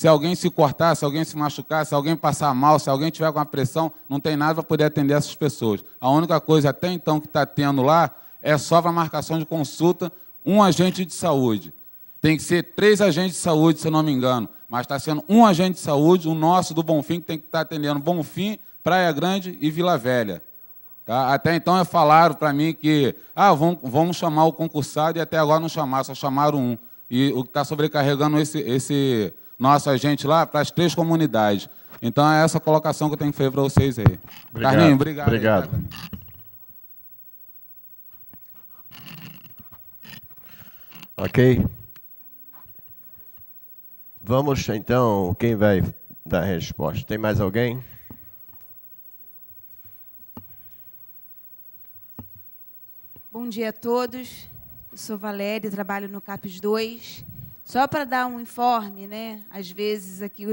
Se alguém se cortar, se alguém se machucar, se alguém passar mal, se alguém tiver com uma pressão, não tem nada para poder atender essas pessoas. A única coisa até então que está tendo lá é só para marcação de consulta um agente de saúde. Tem que ser 3 agentes de saúde, se eu não me engano, mas está sendo um agente de saúde, o nosso do Bonfim, que tem que estar atendendo Bonfim, Praia Grande e Vila Velha. Tá? Até então falaram para mim que vamos chamar o concursado, e até agora não chamaram, só chamaram um. E o que está sobrecarregando esse nosso agente lá para as 3 comunidades. Então, é essa colocação que eu tenho que fazer para vocês aí. Obrigado. Carlinhos, obrigado. Obrigado. Aí, Ok? Vamos, então, quem vai dar a resposta? Tem mais alguém? Bom dia a todos. Eu sou Valéria, trabalho no CAPES 2. Só para dar um informe, né? Às vezes, aqui,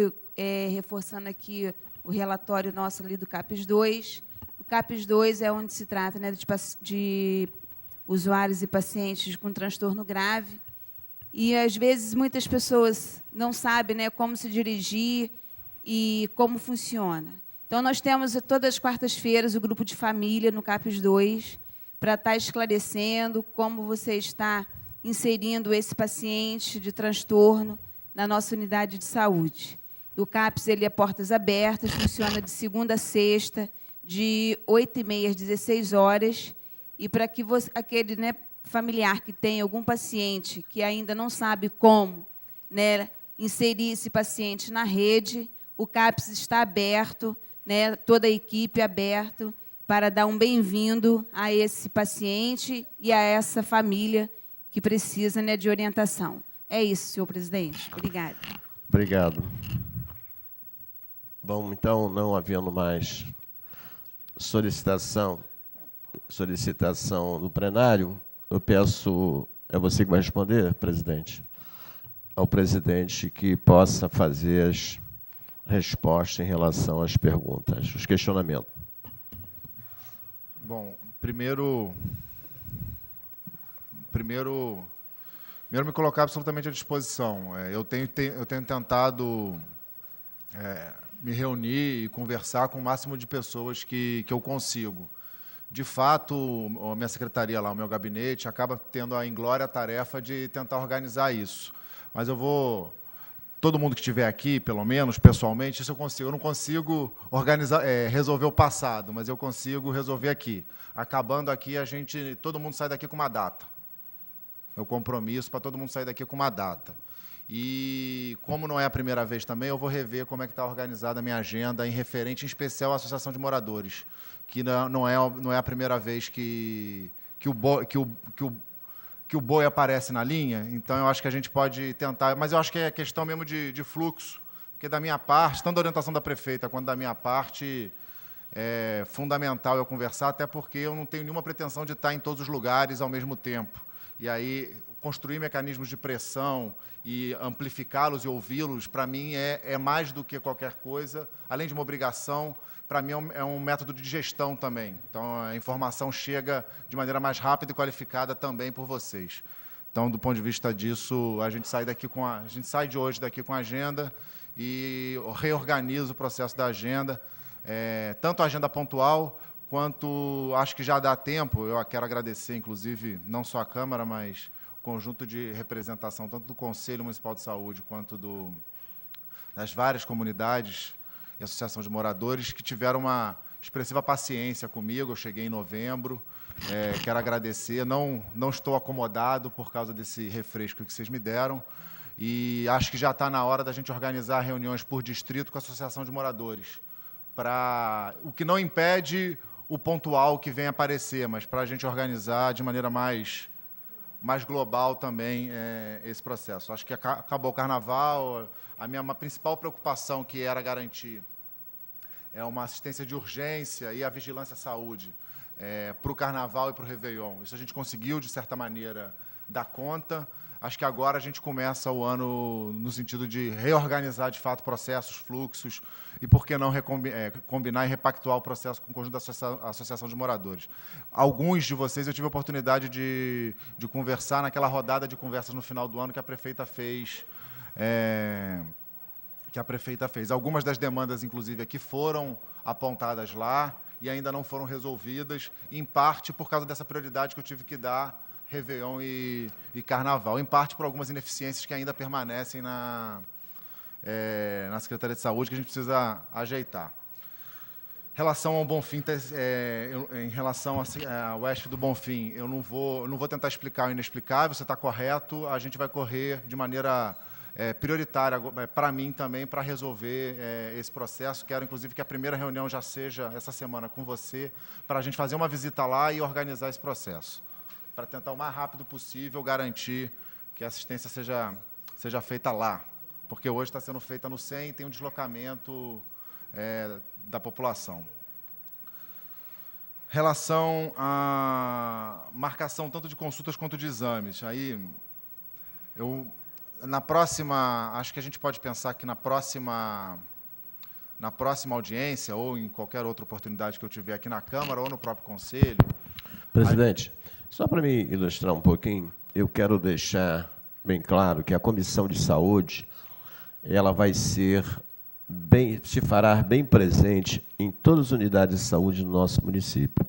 reforçando aqui o relatório nosso ali do CAPES 2. O CAPES 2 é onde se trata, né, de usuários e pacientes com transtorno grave. E, às vezes, muitas pessoas não sabem, né, como se dirigir e como funciona. Então, nós temos todas as quartas-feiras o grupo de família no CAPES 2 para estar esclarecendo como você está inserindo esse paciente de transtorno na nossa unidade de saúde. O CAPES ele é portas abertas, funciona de segunda a sexta, de 8h30 às 16 horas, e para que aquele, né, familiar que tem algum paciente que ainda não sabe como, né, inserir esse paciente na rede, o CAPES está aberto, né, toda a equipe aberta para dar um bem-vindo a esse paciente e a essa família que precisa, né, de orientação. É isso, senhor presidente. Obrigada. Obrigado. Bom, então, não havendo mais solicitação do plenário, eu peço, é você que vai responder, presidente, ao presidente que possa fazer as respostas em relação às perguntas, os questionamentos. Bom, primeiro me colocar absolutamente à disposição. Eu tenho tentado me reunir e conversar com o máximo de pessoas que eu consigo. De fato, a minha secretaria lá, o meu gabinete, acaba tendo a inglória tarefa de tentar organizar isso. Mas eu vou... Todo mundo que estiver aqui, pelo menos, pessoalmente, isso eu consigo. Eu não consigo organizar, resolver o passado, mas eu consigo resolver aqui. Acabando aqui, todo mundo sai daqui com uma data. Meu compromisso para todo mundo sair daqui com uma data. E, como não é a primeira vez também, eu vou rever como é que está organizada a minha agenda, em referente, em especial, à Associação de Moradores, que não é a primeira vez que o boi aparece na linha. Então, eu acho que a gente pode tentar... Mas eu acho que é questão mesmo de fluxo, porque, da minha parte, tanto da orientação da prefeita quanto da minha parte, é fundamental eu conversar, até porque eu não tenho nenhuma pretensão de estar em todos os lugares ao mesmo tempo. E aí, construir mecanismos de pressão e amplificá-los e ouvi-los, para mim, é mais do que qualquer coisa, além de uma obrigação, para mim é um método de gestão também. Então, a informação chega de maneira mais rápida e qualificada também por vocês. Então, do ponto de vista disso, a gente sai de hoje daqui com a agenda e reorganiza o processo da agenda, tanto a agenda pontual, quanto acho que já dá tempo. Eu quero agradecer, inclusive, não só a Câmara, mas o conjunto de representação, tanto do Conselho Municipal de Saúde, quanto das várias comunidades e Associação de Moradores, que tiveram uma expressiva paciência comigo. Eu cheguei em novembro, quero agradecer. Não estou acomodado por causa desse refresco que vocês me deram, e acho que já está na hora da gente organizar reuniões por distrito com a Associação de Moradores, o que não impede o pontual que vem aparecer, mas para a gente organizar de maneira mais global também esse processo. Acho que acabou o Carnaval, a minha principal preocupação, que era garantir uma assistência de urgência e a vigilância à saúde para o Carnaval e para o Réveillon. Isso a gente conseguiu, de certa maneira, dar conta. Acho que agora a gente começa o ano no sentido de reorganizar, de fato, processos, fluxos, e, por que não, combinar e repactuar o processo com o conjunto da Associação de Moradores. Alguns de vocês eu tive a oportunidade de conversar naquela rodada de conversas no final do ano que a prefeita fez que a prefeita fez. Algumas das demandas, inclusive, aqui foram apontadas lá e ainda não foram resolvidas, em parte por causa dessa prioridade que eu tive que dar Réveillon e Carnaval, em parte por algumas ineficiências que ainda permanecem na Secretaria de Saúde, que a gente precisa ajeitar. Em relação ao Bonfim, em relação ao Oeste do Bonfim, eu não vou tentar explicar o inexplicável, você está correto, a gente vai correr de maneira prioritária para mim também, para resolver esse processo. Quero, inclusive, que a primeira reunião já seja essa semana com você, para a gente fazer uma visita lá e organizar esse processo, para tentar o mais rápido possível garantir que a assistência seja feita lá, porque hoje está sendo feita no SEM e tem um deslocamento da população. Relação à marcação tanto de consultas quanto de exames, aí acho que a gente pode pensar que na próxima audiência, ou em qualquer outra oportunidade que eu tiver aqui na Câmara ou no próprio Conselho. Presidente, só para me ilustrar um pouquinho, eu quero deixar bem claro que a Comissão de Saúde ela vai se fará bem presente em todas as unidades de saúde do nosso município.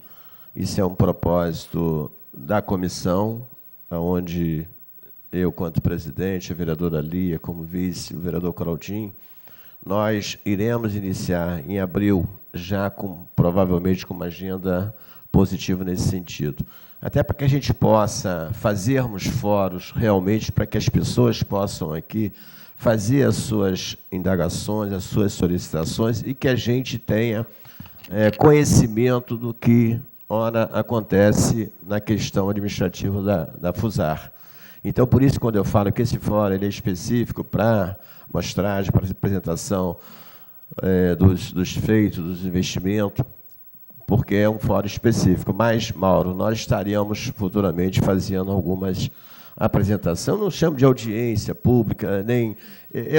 Isso é um propósito da comissão, onde eu, quanto presidente, a vereadora Lia, como vice, o vereador Claudinho, nós iremos iniciar em abril, já provavelmente com uma agenda positiva nesse sentido. Até para que a gente possa fazermos fóruns realmente, para que as pessoas possam aqui fazer as suas indagações, as suas solicitações e que a gente tenha conhecimento do que, ora, acontece na questão administrativa da FUSAR. Então, por isso, quando eu falo que esse fórum ele é específico para mostragem, para apresentação dos feitos, dos investimentos, porque é um fórum específico. Mas, Mauro, nós estaríamos futuramente fazendo algumas apresentações, não chamo de audiência pública, nem...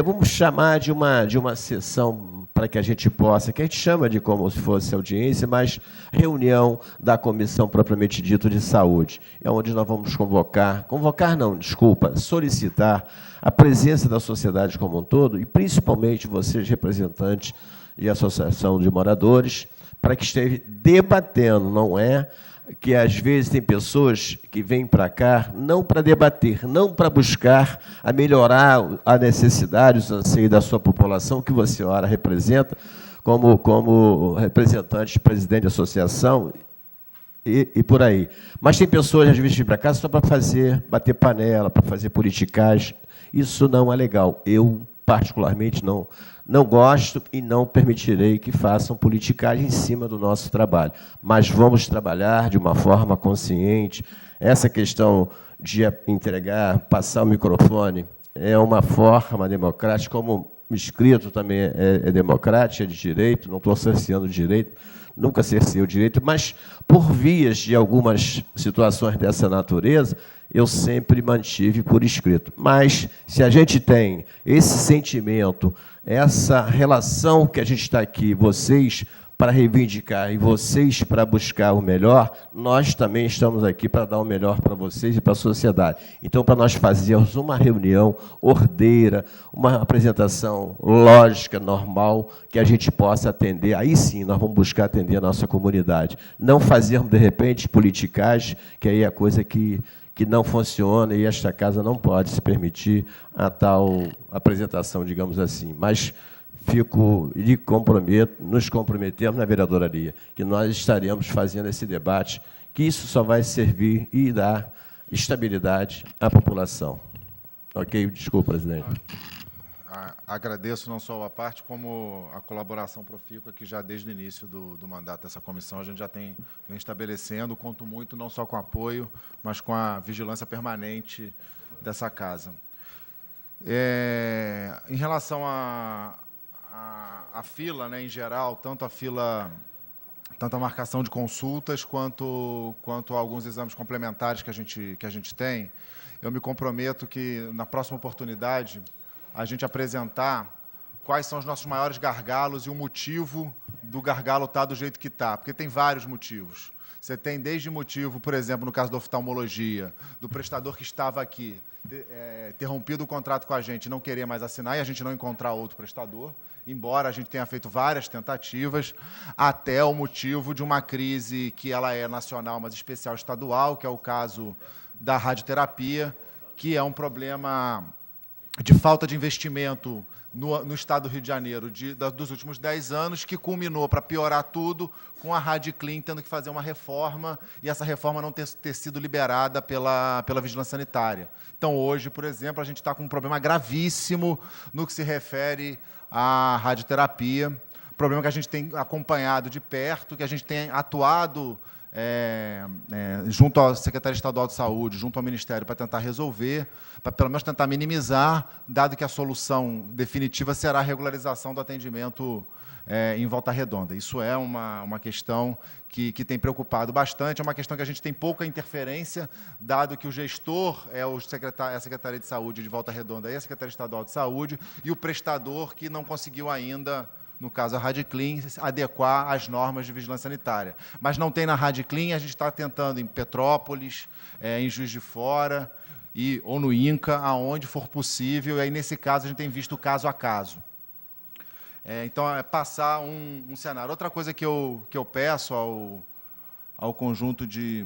vamos chamar de uma sessão para que a gente possa, que a gente chama de como se fosse audiência, mas reunião da comissão propriamente dita de saúde, é onde nós vamos solicitar a presença da sociedade como um todo, e principalmente vocês, representantes de associação de moradores, para que esteja debatendo, não é que às vezes tem pessoas que vêm para cá não para debater, não para buscar a melhorar a necessidade, os anseios da sua população, que você, ora, representa, como representante, presidente de associação, e por aí. Mas tem pessoas, às vezes, vêm para cá só para bater panela, para fazer politicagem. Isso não é legal. Eu, particularmente, não gosto e não permitirei que façam politicagem em cima do nosso trabalho. Mas vamos trabalhar de uma forma consciente. Essa questão de passar o microfone é uma forma democrática, como o escrito também é democrático, é de direito, não estou cerceando o direito, nunca cerceei o direito, mas por vias de algumas situações dessa natureza, eu sempre mantive por escrito. Mas, se a gente tem esse sentimento, essa relação que a gente está aqui, vocês para reivindicar e vocês para buscar o melhor, nós também estamos aqui para dar o melhor para vocês e para a sociedade. Então, para nós fazermos uma reunião ordeira, uma apresentação lógica, normal, que a gente possa atender, aí sim nós vamos buscar atender a nossa comunidade. Não fazermos, de repente, politicagem, que aí é coisa que não funciona e esta casa não pode se permitir a tal apresentação, digamos assim. Mas nos comprometemos na vereadora Lia, que nós estaremos fazendo esse debate, que isso só vai servir e dar estabilidade à população. Ok? Desculpa, presidente. Agradeço não só a parte, como a colaboração profícua, que já desde o início do mandato dessa comissão a gente já vem estabelecendo, conto muito não só com apoio, mas com a vigilância permanente dessa casa. Em relação à fila, né, em geral, tanto a marcação de consultas quanto a alguns exames complementares que a gente tem, eu me comprometo que, na próxima oportunidade, a gente apresentar quais são os nossos maiores gargalos e o motivo do gargalo estar do jeito que está, porque tem vários motivos. Você tem desde motivo, por exemplo, no caso da oftalmologia, do prestador que estava aqui ter rompido o contrato com a gente, não querer mais assinar e a gente não encontrar outro prestador, embora a gente tenha feito várias tentativas, até o motivo de uma crise que ela é nacional, mas especial estadual, que é o caso da radioterapia, que é um problema de falta de investimento no estado do Rio de Janeiro dos últimos 10 anos, que culminou, para piorar tudo, com a Radiclin tendo que fazer uma reforma, e essa reforma não ter sido liberada pela Vigilância Sanitária. Então, hoje, por exemplo, a gente está com um problema gravíssimo no que se refere à radioterapia, problema que a gente tem acompanhado de perto, que a gente tem atuado junto à Secretaria Estadual de Saúde, junto ao Ministério, para tentar resolver, para pelo menos tentar minimizar, dado que a solução definitiva será a regularização do atendimento em Volta Redonda. Isso é uma questão que tem preocupado bastante, é uma questão que a gente tem pouca interferência, dado que o gestor é a Secretaria de Saúde de Volta Redonda e a Secretaria Estadual de Saúde, e o prestador que não conseguiu ainda, no caso a Radiclin, adequar às normas de vigilância sanitária. Mas não tem na Radiclin, a gente está tentando em Petrópolis, em Juiz de Fora, ou no INCA, aonde for possível, e aí, nesse caso, a gente tem visto caso a caso. Então, é passar um cenário. Outra coisa que eu peço ao conjunto de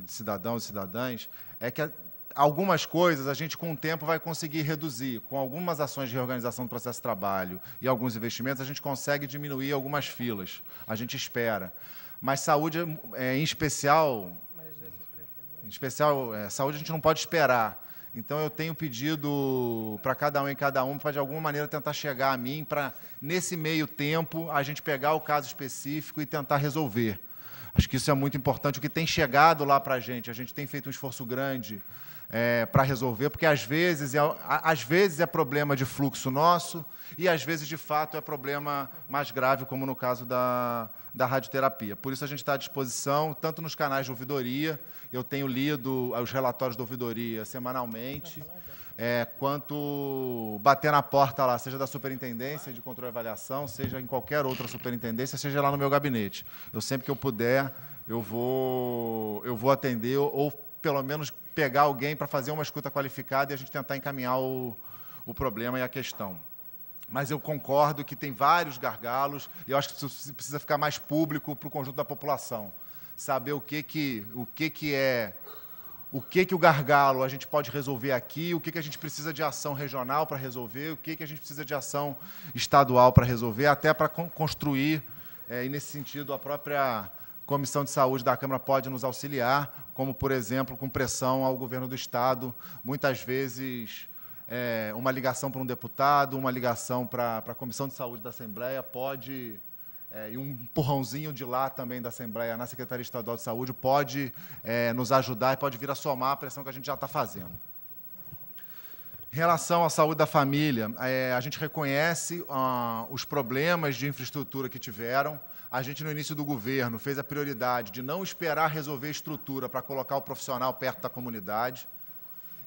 cidadãos e cidadãs é que algumas coisas a gente, com o tempo, vai conseguir reduzir. Com algumas ações de reorganização do processo de trabalho e alguns investimentos, a gente consegue diminuir algumas filas. A gente espera. Mas saúde, em especial, saúde a gente não pode esperar. Então, eu tenho pedido para cada um e cada um, para, de alguma maneira, tentar chegar a mim, para, nesse meio tempo, a gente pegar o caso específico e tentar resolver. Acho que isso é muito importante. O que tem chegado lá para a gente tem feito um esforço grande para resolver, porque às vezes é problema de fluxo nosso e, às vezes, de fato, é problema mais grave, como no caso da radioterapia. Por isso, a gente está à disposição, tanto nos canais de ouvidoria, eu tenho lido os relatórios da ouvidoria semanalmente, quanto bater na porta lá, seja da Superintendência de Controle e Avaliação, seja em qualquer outra superintendência, seja lá no meu gabinete. Eu, sempre que eu puder, eu vou atender, ou pelo menos pegar alguém para fazer uma escuta qualificada e a gente tentar encaminhar o problema e a questão. Mas eu concordo que tem vários gargalos, e eu acho que isso precisa ficar mais público para o conjunto da população. Saber o que o gargalo a gente pode resolver aqui, o que a gente precisa de ação regional para resolver, o que a gente precisa de ação estadual para resolver, até para construir, e nesse sentido, a própria Comissão de Saúde da Câmara pode nos auxiliar, como, por exemplo, com pressão ao governo do Estado, muitas vezes uma ligação para um deputado, uma ligação para a Comissão de Saúde da Assembleia pode, e um empurrãozinho de lá também da Assembleia na Secretaria Estadual de Saúde pode nos ajudar e pode vir a somar a pressão que a gente já está fazendo. Em relação à saúde da família, a gente reconhece os problemas de infraestrutura que tiveram. A gente, no início do governo, fez a prioridade de não esperar resolver a estrutura para colocar o profissional perto da comunidade.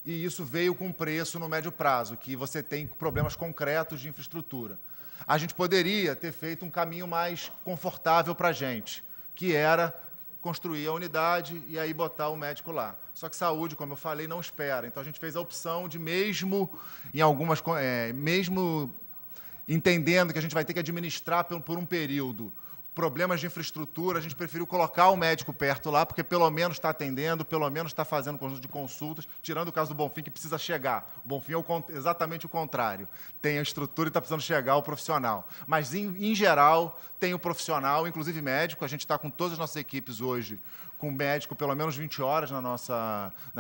E isso veio com preço no médio prazo, que você tem problemas concretos de infraestrutura. A gente poderia ter feito um caminho mais confortável para a gente, que era construir a unidade e aí botar o médico lá. Só que saúde, como eu falei, não espera. Então, a gente fez a opção de, mesmo entendendo que a gente vai ter que administrar por um período problemas de infraestrutura, a gente preferiu colocar o médico perto lá, porque pelo menos está atendendo, pelo menos está fazendo um conjunto de consultas, tirando o caso do Bonfim, que precisa chegar. O Bonfim é exatamente o contrário. Tem a estrutura e está precisando chegar o profissional. Mas, em geral, tem o profissional, inclusive médico. A gente está com todas as nossas equipes hoje, com médico pelo menos 20 horas nas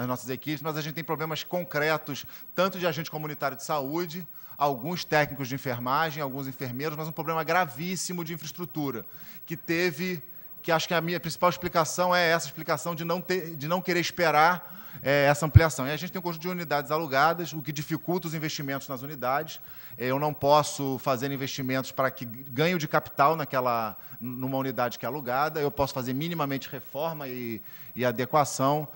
nossas equipes, mas a gente tem problemas concretos, tanto de agente comunitário de saúde, alguns técnicos de enfermagem, alguns enfermeiros, mas um problema gravíssimo de infraestrutura, que acho que a minha principal explicação é essa explicação de não querer esperar essa ampliação. E a gente tem um conjunto de unidades alugadas, o que dificulta os investimentos nas unidades. Eu não posso fazer investimentos para que ganho de capital numa unidade que é alugada, eu posso fazer minimamente reforma e adequação,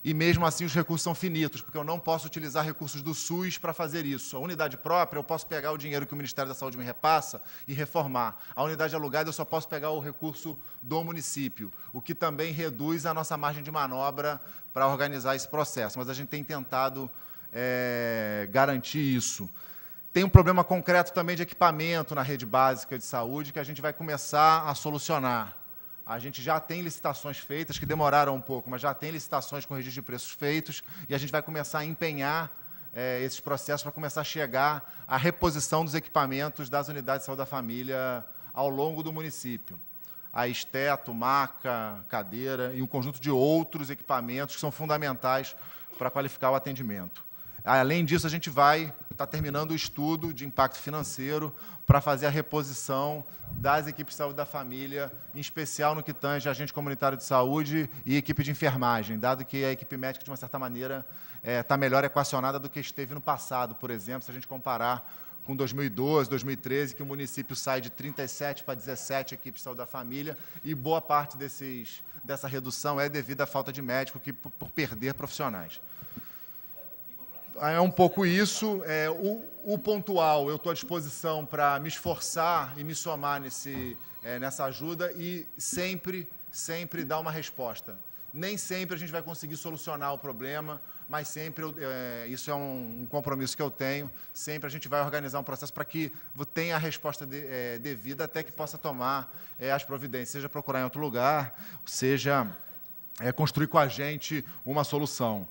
e mesmo assim os recursos são finitos, porque eu não posso utilizar recursos do SUS para fazer isso. A unidade própria, eu posso pegar o dinheiro que o Ministério da Saúde me repassa e reformar. A unidade alugada, eu só posso pegar o recurso do município, o que também reduz a nossa margem de manobra para organizar esse processo. Mas a gente tem tentado garantir isso. Tem um problema concreto também de equipamento na rede básica de saúde que a gente vai começar a solucionar. A gente já tem licitações feitas, que demoraram um pouco, mas já tem licitações com registro de preços feitos, e a gente vai começar a empenhar esses processos para começar a chegar à reposição dos equipamentos das unidades de saúde da família ao longo do município. A esteto, maca, cadeira e um conjunto de outros equipamentos que são fundamentais para qualificar o atendimento. Além disso, a gente vai estar terminando o estudo de impacto financeiro para fazer a reposição das equipes de saúde da família, em especial no que tange agente comunitário de saúde e equipe de enfermagem, dado que a equipe médica, de uma certa maneira, está melhor equacionada do que esteve no passado, por exemplo, se a gente comparar com 2012, 2013, que o município sai de 37 para 17 equipes de saúde da família, e boa parte dessa redução é devido à falta de médico, por perder profissionais. É um pouco isso. O pontual, eu estou à disposição para me esforçar e me somar nessa ajuda e sempre dar uma resposta. Nem sempre a gente vai conseguir solucionar o problema, mas sempre, isso é um compromisso que eu tenho, sempre a gente vai organizar um processo para que tenha a resposta devida até que possa tomar as providências, seja procurar em outro lugar, seja construir com a gente uma solução.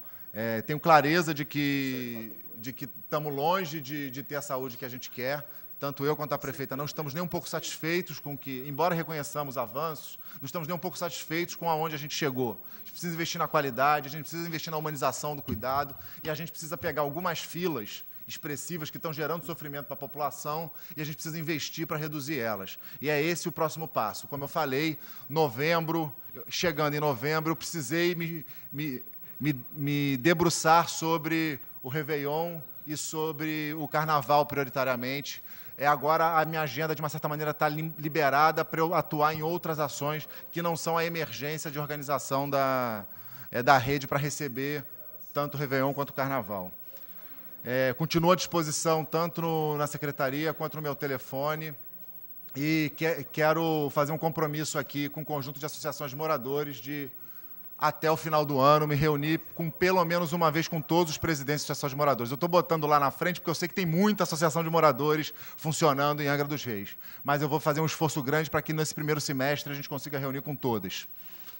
Tenho clareza de que estamos longe de ter a saúde que a gente quer. Tanto eu quanto a prefeita não estamos nem um pouco satisfeitos com que, embora reconheçamos avanços, não estamos nem um pouco satisfeitos com aonde a gente chegou. A gente precisa investir na qualidade, a gente precisa investir na humanização do cuidado e a gente precisa pegar algumas filas expressivas que estão gerando sofrimento para a população e a gente precisa investir para reduzir elas. E é esse o próximo passo. Como eu falei, chegando em novembro, eu precisei me debruçar sobre o Réveillon e sobre o Carnaval, prioritariamente. Agora a minha agenda, de uma certa maneira, está liberada para eu atuar em outras ações que não são a emergência de organização da rede para receber tanto o Réveillon quanto o Carnaval. Continuo à disposição tanto na secretaria quanto no meu telefone e quero fazer um compromisso aqui com um conjunto de associações de moradores de, até o final do ano, me reunir pelo menos uma vez com todos os presidentes de associações de moradores. Eu estou botando lá na frente porque eu sei que tem muita associação de moradores funcionando em Angra dos Reis. Mas eu vou fazer um esforço grande para que, nesse primeiro semestre, a gente consiga reunir com todas.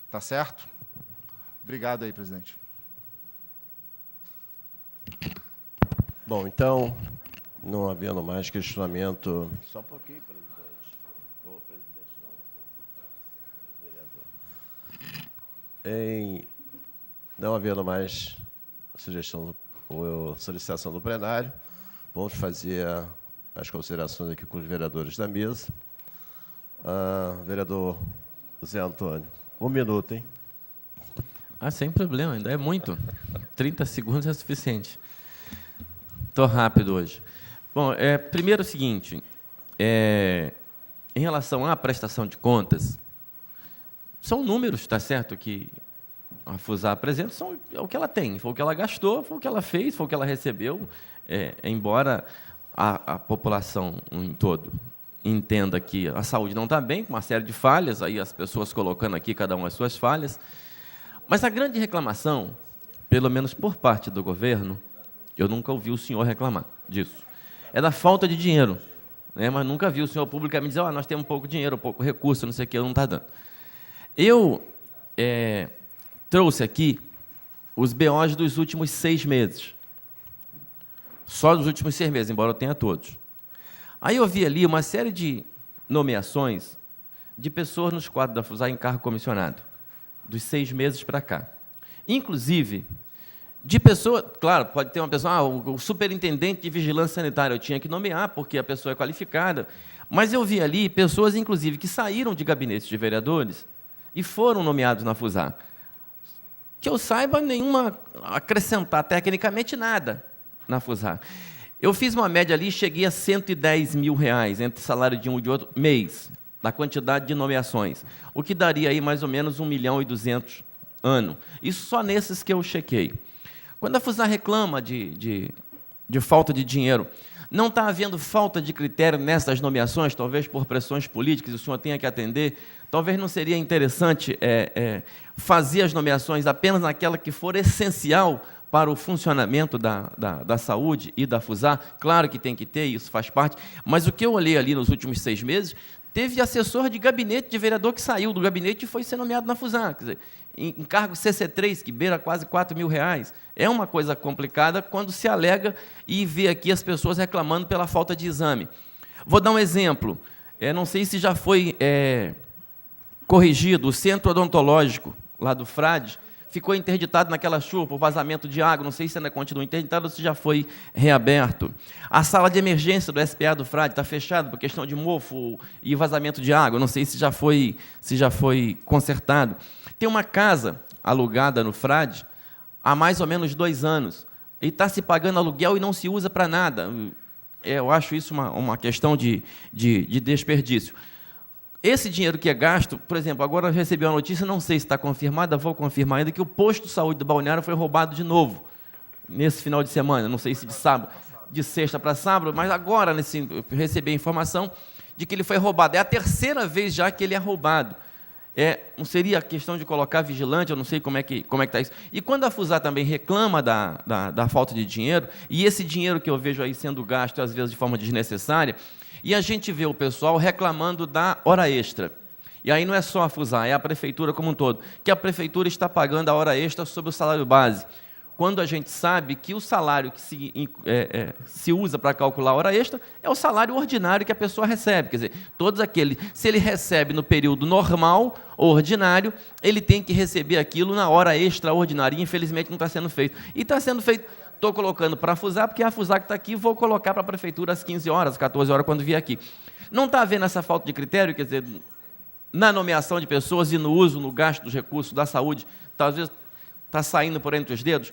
Tá certo? Obrigado aí, presidente. Bom, então, não havendo mais questionamento... Só um pouquinho, presidente. O presidente não, vereador. Não havendo mais sugestão ou solicitação do plenário, vamos fazer as considerações aqui com os vereadores da mesa. Vereador Zé Antônio, 1 minuto, hein? Sem problema, ainda é muito. 30 segundos é suficiente. Estou rápido hoje. Bom, primeiro é o seguinte, em relação à prestação de contas, são números, está certo, que a FUSAR apresenta, é o que ela tem, foi o que ela gastou, foi o que ela fez, foi o que ela recebeu, embora a população em todo entenda que a saúde não está bem, com uma série de falhas, aí as pessoas colocando aqui cada uma as suas falhas, mas a grande reclamação, pelo menos por parte do governo, eu nunca ouvi o senhor reclamar disso, é da falta de dinheiro, né? Mas nunca vi o senhor publicamente dizer, nós temos pouco dinheiro, pouco recurso, não sei o que, não está dando. Eu trouxe aqui os BOs dos últimos 6 meses, só dos últimos 6 meses, embora eu tenha todos. Aí eu vi ali uma série de nomeações de pessoas nos quadros da FUSAR em cargo comissionado, dos 6 meses para cá. Inclusive, de pessoa, claro, pode ter uma pessoa, o superintendente de vigilância sanitária eu tinha que nomear, porque a pessoa é qualificada, mas eu vi ali pessoas, inclusive, que saíram de gabinetes de vereadores e foram nomeados na FUSAR. Que eu saiba, nenhuma acrescentar tecnicamente nada na FUSAR. Eu fiz uma média ali e cheguei a R$110 mil entre salário de um e de outro mês, da quantidade de nomeações, o que daria aí mais ou menos 1.200.000 ano. Isso só nesses que eu chequei. Quando a FUSAR reclama de falta de dinheiro, não está havendo falta de critério nessas nomeações, talvez por pressões políticas, o senhor tenha que atender, talvez não seria interessante fazer as nomeações apenas naquela que for essencial para o funcionamento da saúde e da FUSAR. Claro que tem que ter, isso faz parte, mas o que eu olhei ali nos últimos 6 meses, teve assessor de gabinete de vereador que saiu do gabinete e foi ser nomeado na FUSAR. Quer dizer, em cargo CC3, que beira quase R$ 4.000. É uma coisa complicada quando se alega e vê aqui as pessoas reclamando pela falta de exame. Vou dar um exemplo. Não sei se já foi corrigido, o centro odontológico lá do Frade ficou interditado naquela chuva por vazamento de água, não sei se ainda continua interditado ou se já foi reaberto. A sala de emergência do SPA do Frade está fechada por questão de mofo e vazamento de água, não sei se já foi consertado. Tem uma casa alugada no Frade há mais ou menos 2 anos, e está se pagando aluguel e não se usa para nada. Eu acho isso uma questão de desperdício. Esse dinheiro que é gasto, por exemplo, agora eu recebi uma notícia, não sei se está confirmada, vou confirmar ainda, que o posto de saúde do Balneário foi roubado de novo, nesse final de semana, não sei se de sábado, de sexta para sábado, mas agora eu recebi a informação de que ele foi roubado. É a 3ª vez já que ele é roubado. Não seria questão de colocar vigilante, eu não sei como é que está isso. E quando a FUSAR também reclama da falta de dinheiro, e esse dinheiro que eu vejo aí sendo gasto, às vezes, de forma desnecessária, e a gente vê o pessoal reclamando da hora extra. E aí não é só a FUSAR, é a prefeitura como um todo, que a prefeitura está pagando a hora extra sobre o salário base, quando a gente sabe que o salário que se usa para calcular a hora extra é o salário ordinário que a pessoa recebe. Quer dizer, se ele recebe no período normal ou ordinário, ele tem que receber aquilo na hora extraordinária, e infelizmente não está sendo feito. E está sendo feito, estou colocando para a FUSAR, porque é a FUSAR que está aqui, vou colocar para a prefeitura às 15 horas, 14 horas, quando vier aqui. Não está havendo essa falta de critério, quer dizer, na nomeação de pessoas e no uso, no gasto dos recursos da saúde, talvez está saindo por entre os dedos,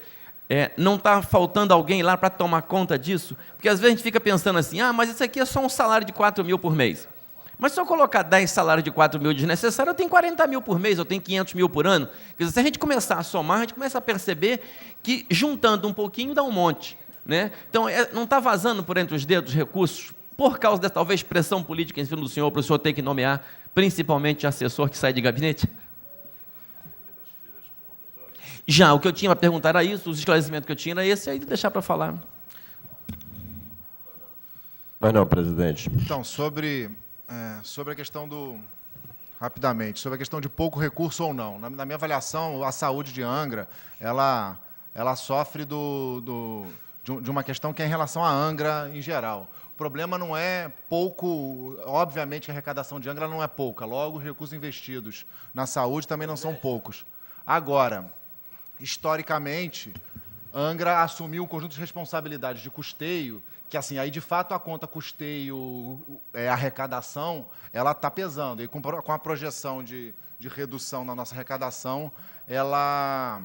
não está faltando alguém lá para tomar conta disso? Porque às vezes a gente fica pensando assim, mas isso aqui é só um salário de 4 mil por mês. Mas se eu colocar 10 salários de 4 mil desnecessário, eu tenho 40 mil por mês, eu tenho 500 mil por ano. Quer dizer, se a gente começar a somar, a gente começa a perceber que, juntando um pouquinho, dá um monte, né? Então, não está vazando por entre os dedos recursos, por causa da, talvez, pressão política em cima do senhor, para o senhor ter que nomear, principalmente, assessor que sai de gabinete? Já, o que eu tinha para perguntar era isso, os esclarecimentos que eu tinha era esse, aí deixar para falar. Mas não, presidente. Então, sobre a questão rapidamente, sobre a questão de pouco recurso ou não. Na minha avaliação, a saúde de Angra, ela sofre de uma questão que é em relação à Angra em geral. O problema não é pouco, obviamente a arrecadação de Angra não é pouca, logo os recursos investidos na saúde também não são poucos. Agora, historicamente, Angra assumiu um conjunto de responsabilidades de custeio, que assim, aí de fato a conta custeio, arrecadação, ela está pesando. E com a projeção de redução na nossa arrecadação, ela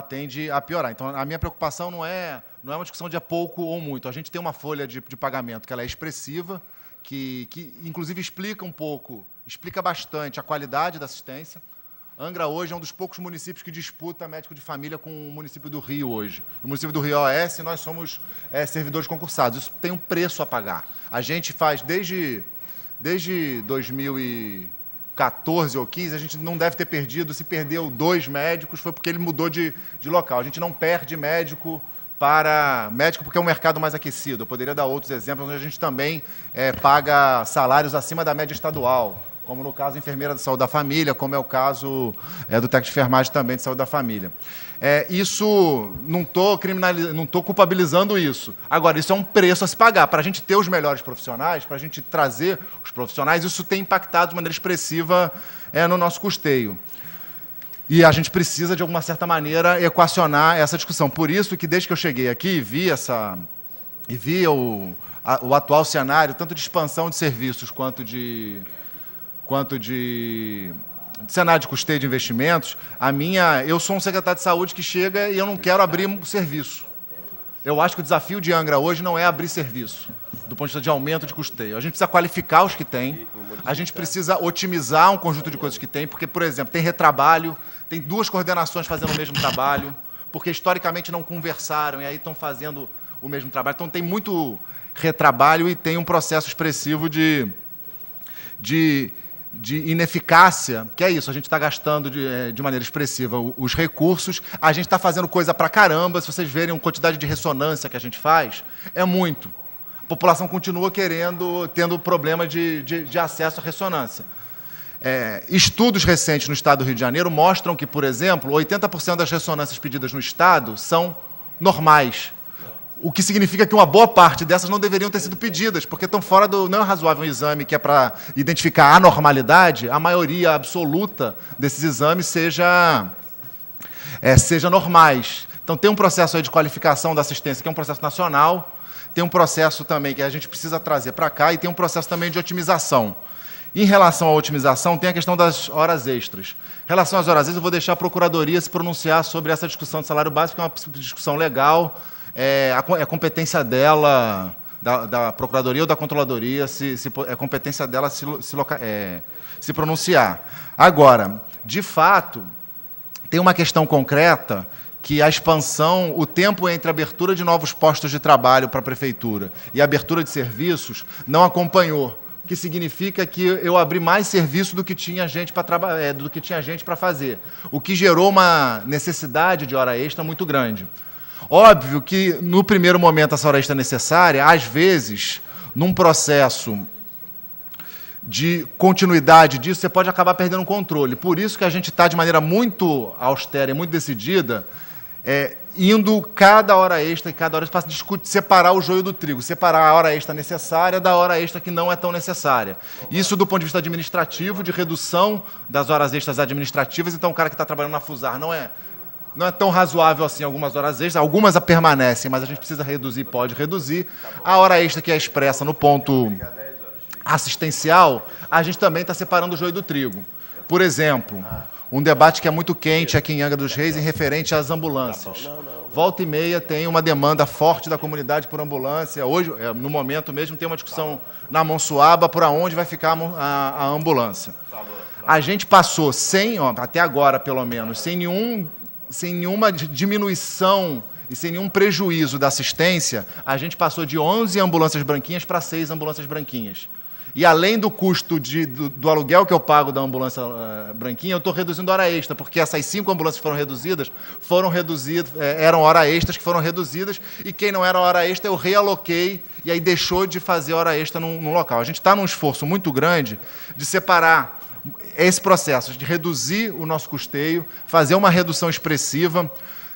tende a piorar. Então, a minha preocupação não é uma discussão de pouco ou muito. A gente tem uma folha de pagamento que ela é expressiva, que inclusive explica bastante a qualidade da assistência. Angra hoje é um dos poucos municípios que disputa médico de família com o município do Rio hoje. No município do Rio OS, nós somos servidores concursados. Isso tem um preço a pagar. A gente faz, desde 2014 ou 15, a gente não deve ter perdido. Se perdeu 2 médicos, foi porque ele mudou de local. A gente não perde médico porque é um mercado mais aquecido. Eu poderia dar outros exemplos, onde a gente também paga salários acima da média estadual, como no caso enfermeira de saúde da família, como é o caso do técnico de enfermagem também de saúde da família. Isso, não estou culpabilizando isso. Agora, isso é um preço a se pagar. Para a gente ter os melhores profissionais, para a gente trazer os profissionais, isso tem impactado de maneira expressiva no nosso custeio. E a gente precisa, de alguma certa maneira, equacionar essa discussão. Por isso que, desde que eu cheguei aqui e vi o atual cenário, tanto de expansão de serviços quanto de cenário de custeio de investimentos, eu sou um secretário de saúde que chega e eu não quero abrir um serviço. Eu acho que o desafio de Angra hoje não é abrir serviço, do ponto de vista de aumento de custeio. A gente precisa qualificar os que tem, a gente precisa otimizar um conjunto de coisas que tem, porque, por exemplo, tem retrabalho, tem 2 coordenações fazendo o mesmo trabalho, porque historicamente não conversaram e aí estão fazendo o mesmo trabalho. Então, tem muito retrabalho e tem um processo expressivo de ineficácia, que é isso, a gente está gastando de maneira expressiva os recursos, a gente está fazendo coisa para caramba, se vocês verem a quantidade de ressonância que a gente faz, é muito. A população continua tendo problema de acesso à ressonância. Estudos recentes no Estado do Rio de Janeiro mostram que, por exemplo, 80% das ressonâncias pedidas no Estado são normais. O que significa que uma boa parte dessas não deveriam ter sido pedidas, porque estão fora do... Não é razoável um exame que é para identificar a anormalidade, a maioria absoluta desses exames seja normais. Então, tem um processo aí de qualificação da assistência, que é um processo nacional, tem um processo também que a gente precisa trazer para cá, e tem um processo também de otimização. Em relação à otimização, tem a questão das horas extras. Em relação às horas extras, eu vou deixar a Procuradoria se pronunciar sobre essa discussão de salário básico, que é uma discussão legal, a competência dela, da Procuradoria ou da Controladoria, é competência dela se pronunciar. Agora, de fato, tem uma questão concreta que a expansão, o tempo entre a abertura de novos postos de trabalho para a Prefeitura e a abertura de serviços não acompanhou, o que significa que eu abri mais serviço do que tinha gente para fazer, o que gerou uma necessidade de hora extra muito grande. Óbvio que, no primeiro momento, essa hora extra é necessária, às vezes, num processo de continuidade disso, você pode acabar perdendo o controle. Por isso que a gente está, de maneira muito austera e muito decidida, indo cada hora extra e cada hora para separar o joio do trigo, separar a hora extra necessária da hora extra que não é tão necessária. Isso do ponto de vista administrativo, de redução das horas extras administrativas. Então, o cara que está trabalhando na FUSAR não é tão razoável assim algumas horas extras, algumas permanecem, mas a gente precisa reduzir, pode reduzir. A hora extra que é expressa no ponto assistencial, a gente também está separando o joio do trigo. Por exemplo, um debate que é muito quente aqui em Angra dos Reis em referente às ambulâncias. Volta e meia tem uma demanda forte da comunidade por ambulância. Hoje, no momento mesmo, tem uma discussão na Monsuaba por onde vai ficar a ambulância. A gente passou até agora pelo menos, sem nenhuma diminuição e sem nenhum prejuízo da assistência, a gente passou de 11 ambulâncias branquinhas para 6 ambulâncias branquinhas. E, além do custo do aluguel que eu pago da ambulância branquinha, eu estou reduzindo hora extra, porque essas 5 ambulâncias que foram reduzidas, eram hora extras que foram reduzidas, e quem não era hora extra eu realoquei, e aí deixou de fazer hora extra num local. A gente está num esforço muito grande de separar esse processo, de reduzir o nosso custeio, fazer uma redução expressiva.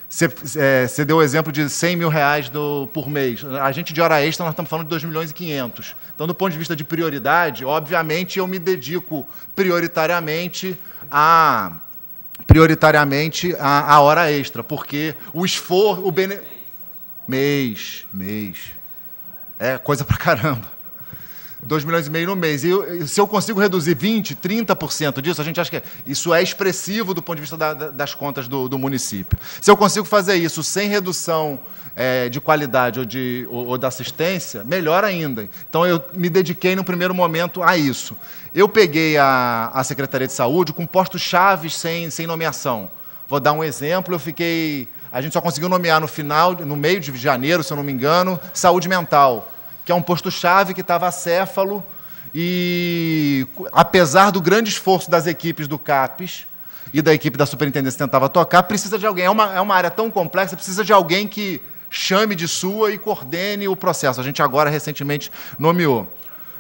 Você deu o exemplo de R$100 mil por mês. A gente, de hora extra, nós estamos falando de 2,5 milhões. Então, do ponto de vista de prioridade, obviamente, eu me dedico prioritariamente à hora extra, porque o esforço... Mês. É coisa pra caramba. 2,5 milhões no mês. E se eu consigo reduzir 20%, 30% disso, a gente acha que isso é expressivo do ponto de vista das contas do município. Se eu consigo fazer isso sem redução de qualidade ou da assistência, melhor ainda. Então, eu me dediquei, no primeiro momento, a isso. Eu peguei a Secretaria de Saúde com postos-chave sem nomeação. Vou dar um exemplo. A gente só conseguiu nomear no meio de janeiro, se eu não me engano, saúde mental, que é um posto-chave que estava acéfalo e, apesar do grande esforço das equipes do CAPES e da equipe da superintendência que tentava tocar, precisa de alguém. É uma área tão complexa, precisa de alguém que chame de sua e coordene o processo. A gente agora, recentemente, nomeou.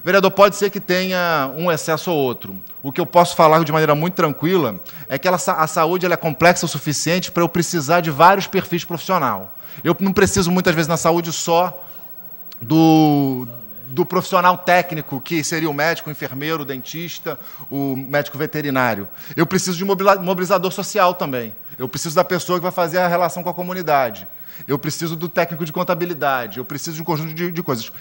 Vereador, pode ser que tenha um excesso ou outro. O que eu posso falar de maneira muito tranquila é que a saúde ela é complexa o suficiente para eu precisar de vários perfis profissionais. Eu não preciso, muitas vezes, na saúde só do profissional técnico, que seria o médico, o enfermeiro, o dentista, o médico veterinário. Eu preciso de mobilizador social também. Eu preciso da pessoa que vai fazer a relação com a comunidade. Eu preciso do técnico de contabilidade. Eu preciso de um conjunto de coisas.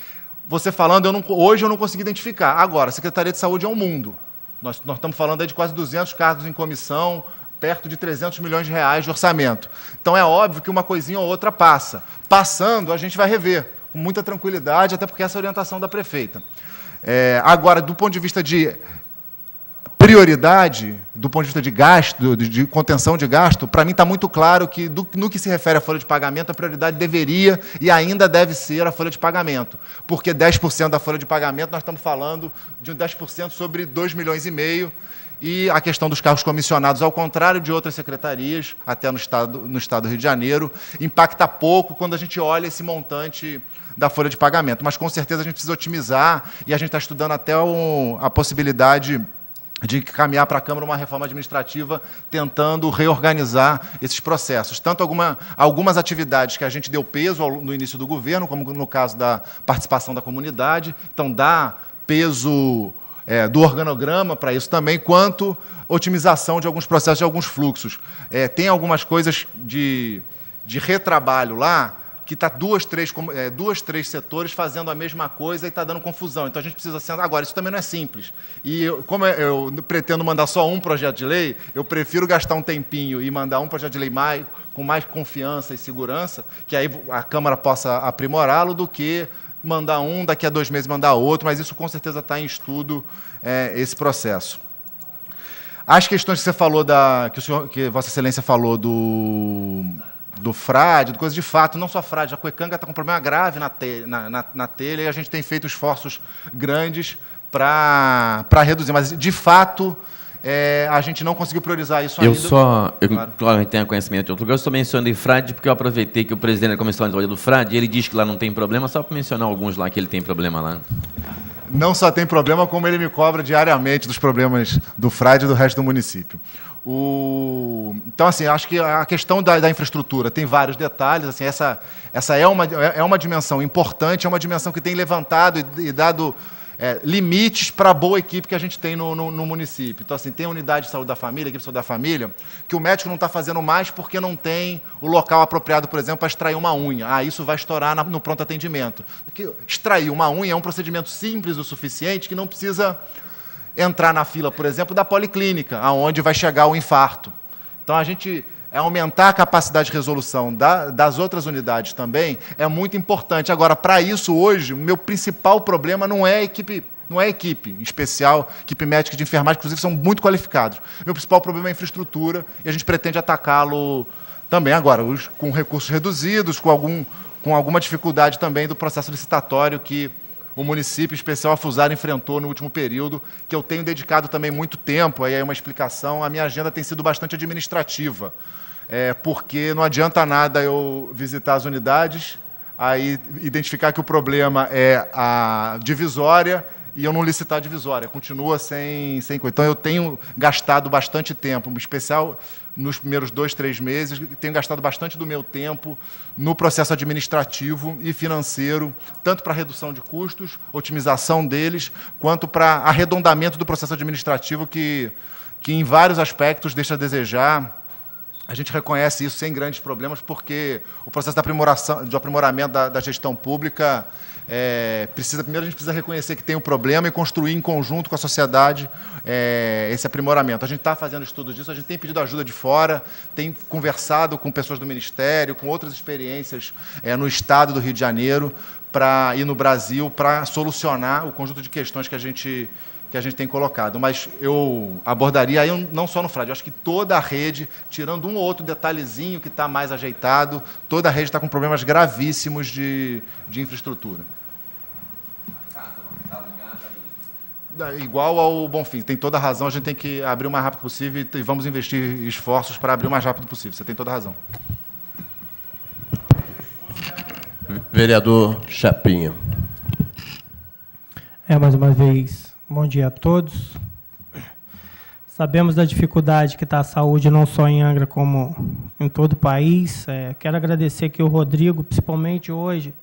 Você falando, hoje eu não consegui identificar. Agora, a Secretaria de Saúde é um mundo. Nós estamos falando aí de quase 200 cargos em comissão, perto de R$300 milhões de orçamento. Então, é óbvio que uma coisinha ou outra passa. Passando, a gente vai rever com muita tranquilidade, até porque essa é a orientação da prefeita. Agora, do ponto de vista de prioridade, do ponto de vista de gasto, de contenção de gasto, para mim está muito claro que, no que se refere à folha de pagamento, a prioridade deveria e ainda deve ser a folha de pagamento, porque 10% da folha de pagamento, nós estamos falando de 10% sobre 2,5 milhões, e a questão dos cargos comissionados, ao contrário de outras secretarias, até no Estado do Rio de Janeiro, impacta pouco quando a gente olha esse montante da folha de pagamento. Mas, com certeza, a gente precisa otimizar, e a gente está estudando até a possibilidade de caminhar para a Câmara uma reforma administrativa tentando reorganizar esses processos. Tanto algumas atividades que a gente deu peso no início do governo, como no caso da participação da comunidade, então dá peso do organograma para isso também, quanto otimização de alguns processos, de alguns fluxos. Tem algumas coisas de retrabalho lá, que está duas, três setores fazendo a mesma coisa e está dando confusão. Então, a gente precisa sentar. Agora, isso também não é simples. E, como eu pretendo mandar só um projeto de lei, eu prefiro gastar um tempinho e mandar um projeto de lei com mais confiança e segurança, que aí a Câmara possa aprimorá-lo, do que mandar um, daqui a 2 meses mandar outro, mas isso, com certeza, está em estudo, esse processo. As questões que você falou, que Vossa Excelência falou do frade, do coisa de fato, não só frade, a Cuecanga está com um problema grave na telha, e a gente tem feito esforços grandes para reduzir, mas, de fato, a gente não conseguiu priorizar isso ainda. Claro, tenho conhecimento de outro lugar, eu estou mencionando em frade porque eu aproveitei que o presidente da Comissão de Saúde do frade, ele diz que lá não tem problema, só para mencionar alguns lá que ele tem problema lá. Não só tem problema, como ele me cobra diariamente dos problemas do frade e do resto do município. Então, assim, acho que a questão da infraestrutura tem vários detalhes. Assim, essa é uma dimensão importante, é uma dimensão que tem levantado e dado limites para a boa equipe que a gente tem no município. Então, assim, tem a unidade de saúde da família, a equipe de saúde da família, que o médico não está fazendo mais porque não tem o local apropriado, por exemplo, para extrair uma unha. Isso vai estourar no pronto atendimento. Porque extrair uma unha é um procedimento simples o suficiente, que não precisa entrar na fila, por exemplo, da policlínica, aonde vai chegar o infarto. Então, a gente aumentar a capacidade de resolução das outras unidades também é muito importante. Agora, para isso, hoje, o meu principal problema não é a equipe, em especial, equipe médica e de enfermagem, inclusive, são muito qualificados. Meu principal problema é a infraestrutura, e a gente pretende atacá-lo também. Agora, com recursos reduzidos, com alguma dificuldade também do processo licitatório que o município, em especial a Fusar, enfrentou no último período, que eu tenho dedicado também muito tempo, aí é uma explicação, a minha agenda tem sido bastante administrativa, porque não adianta nada eu visitar as unidades, aí identificar que o problema é a divisória e eu não licitar a divisória, continua sem coisa. Então, eu tenho gastado bastante tempo, em especial nos primeiros 2, 3 meses, tenho gastado bastante do meu tempo no processo administrativo e financeiro, tanto para redução de custos, otimização deles, quanto para arredondamento do processo administrativo, que em vários aspectos deixa a desejar. A gente reconhece isso sem grandes problemas, porque o processo de aprimoramento da gestão pública primeiro a gente precisa reconhecer que tem um problema e construir em conjunto com a sociedade esse aprimoramento. A gente está fazendo estudos disso, a gente tem pedido ajuda de fora, tem conversado com pessoas do Ministério, com outras experiências no Estado do Rio de Janeiro e no Brasil, para solucionar o conjunto de questões que a gente tem colocado. Mas eu abordaria aí não só no frade, eu acho que toda a rede, tirando um ou outro detalhezinho que está mais ajeitado, toda a rede está com problemas gravíssimos de infraestrutura. Igual ao Bonfim, tem toda a razão, a gente tem que abrir o mais rápido possível e vamos investir esforços para abrir o mais rápido possível. Você tem toda a razão. Vereador Chapinha. Mais uma vez, bom dia a todos. Sabemos da dificuldade que está a saúde, não só em Angra, como em todo o país. Quero agradecer aqui o Rodrigo, principalmente hoje,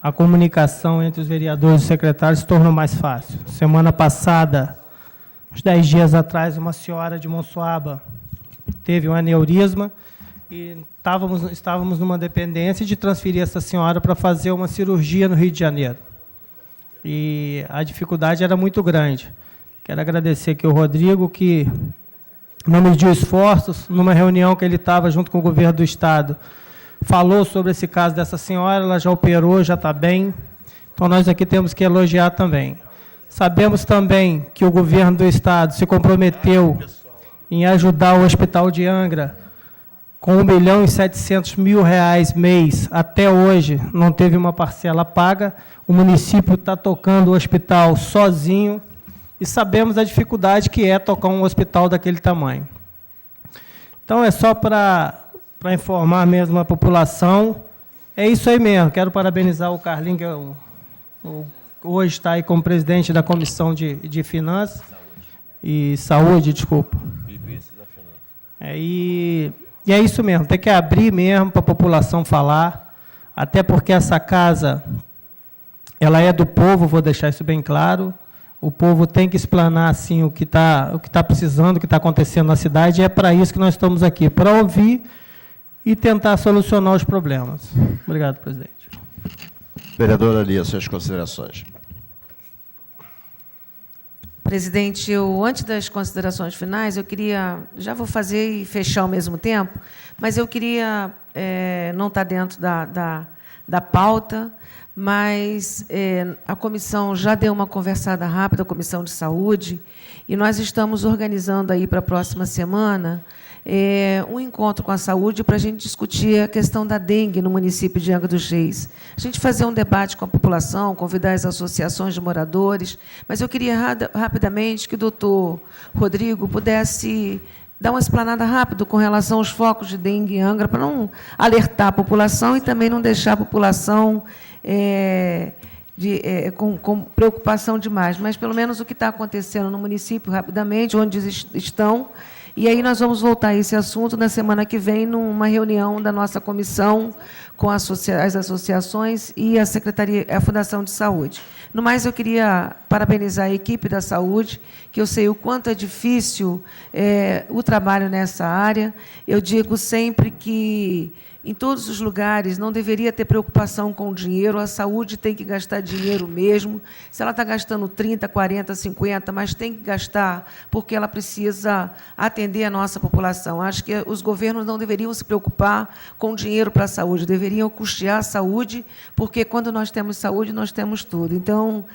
a comunicação entre os vereadores e os secretários se tornou mais fácil. Semana passada, uns 10 dias atrás, uma senhora de Monsuaba teve um aneurisma e estávamos numa dependência de transferir essa senhora para fazer uma cirurgia no Rio de Janeiro. E a dificuldade era muito grande. Quero agradecer aqui ao Rodrigo, que não mediu esforços. Numa reunião que ele estava junto com o governo do Estado, falou sobre esse caso dessa senhora, ela já operou, já está bem. Então, nós aqui temos que elogiar também. Sabemos também que o governo do Estado se comprometeu em ajudar o Hospital de Angra com R$ 1.700.000 mês. Até hoje não teve uma parcela paga. O município está tocando o hospital sozinho e sabemos da dificuldade que é tocar um hospital daquele tamanho. Então, é só para informar mesmo a população. É isso aí mesmo. Quero parabenizar o Carlinhos, que hoje está aí como presidente da Comissão de Finanças e Saúde, desculpa. E é isso mesmo, tem que abrir mesmo para a população falar, até porque essa casa, ela é do povo, vou deixar isso bem claro. O povo tem que explanar assim, o que tá precisando, o que está acontecendo na cidade, e é para isso que nós estamos aqui, para ouvir e tentar solucionar os problemas. Obrigado, presidente. Vereadora Lia, suas considerações. Presidente, antes das considerações finais, eu queria, já vou fazer e fechar ao mesmo tempo, mas eu queria, não está dentro da pauta, mas a comissão já deu uma conversada rápida, a Comissão de Saúde, e nós estamos organizando aí para a próxima semana um encontro com a saúde para a gente discutir a questão da dengue no município de Angra dos Reis. A gente fazer um debate com a população, convidar as associações de moradores, mas eu queria rapidamente que o doutor Rodrigo pudesse dar uma explanada rápida com relação aos focos de dengue em Angra, para não alertar a população e também não deixar a população com preocupação demais, mas pelo menos o que está acontecendo no município rapidamente, onde estão. E aí nós vamos voltar a esse assunto na semana que vem, numa reunião da nossa comissão com as associações e a Fundação de Saúde. No mais, eu queria parabenizar a equipe da saúde, que eu sei o quanto é difícil o trabalho nessa área. Eu digo sempre que, em todos os lugares, não deveria ter preocupação com o dinheiro, a saúde tem que gastar dinheiro mesmo. Se ela está gastando 30, 40, 50, mas tem que gastar porque ela precisa atender a nossa população. Acho que os governos não deveriam se preocupar com dinheiro para a saúde, deveriam custear a saúde, porque quando nós temos saúde, nós temos tudo. Então,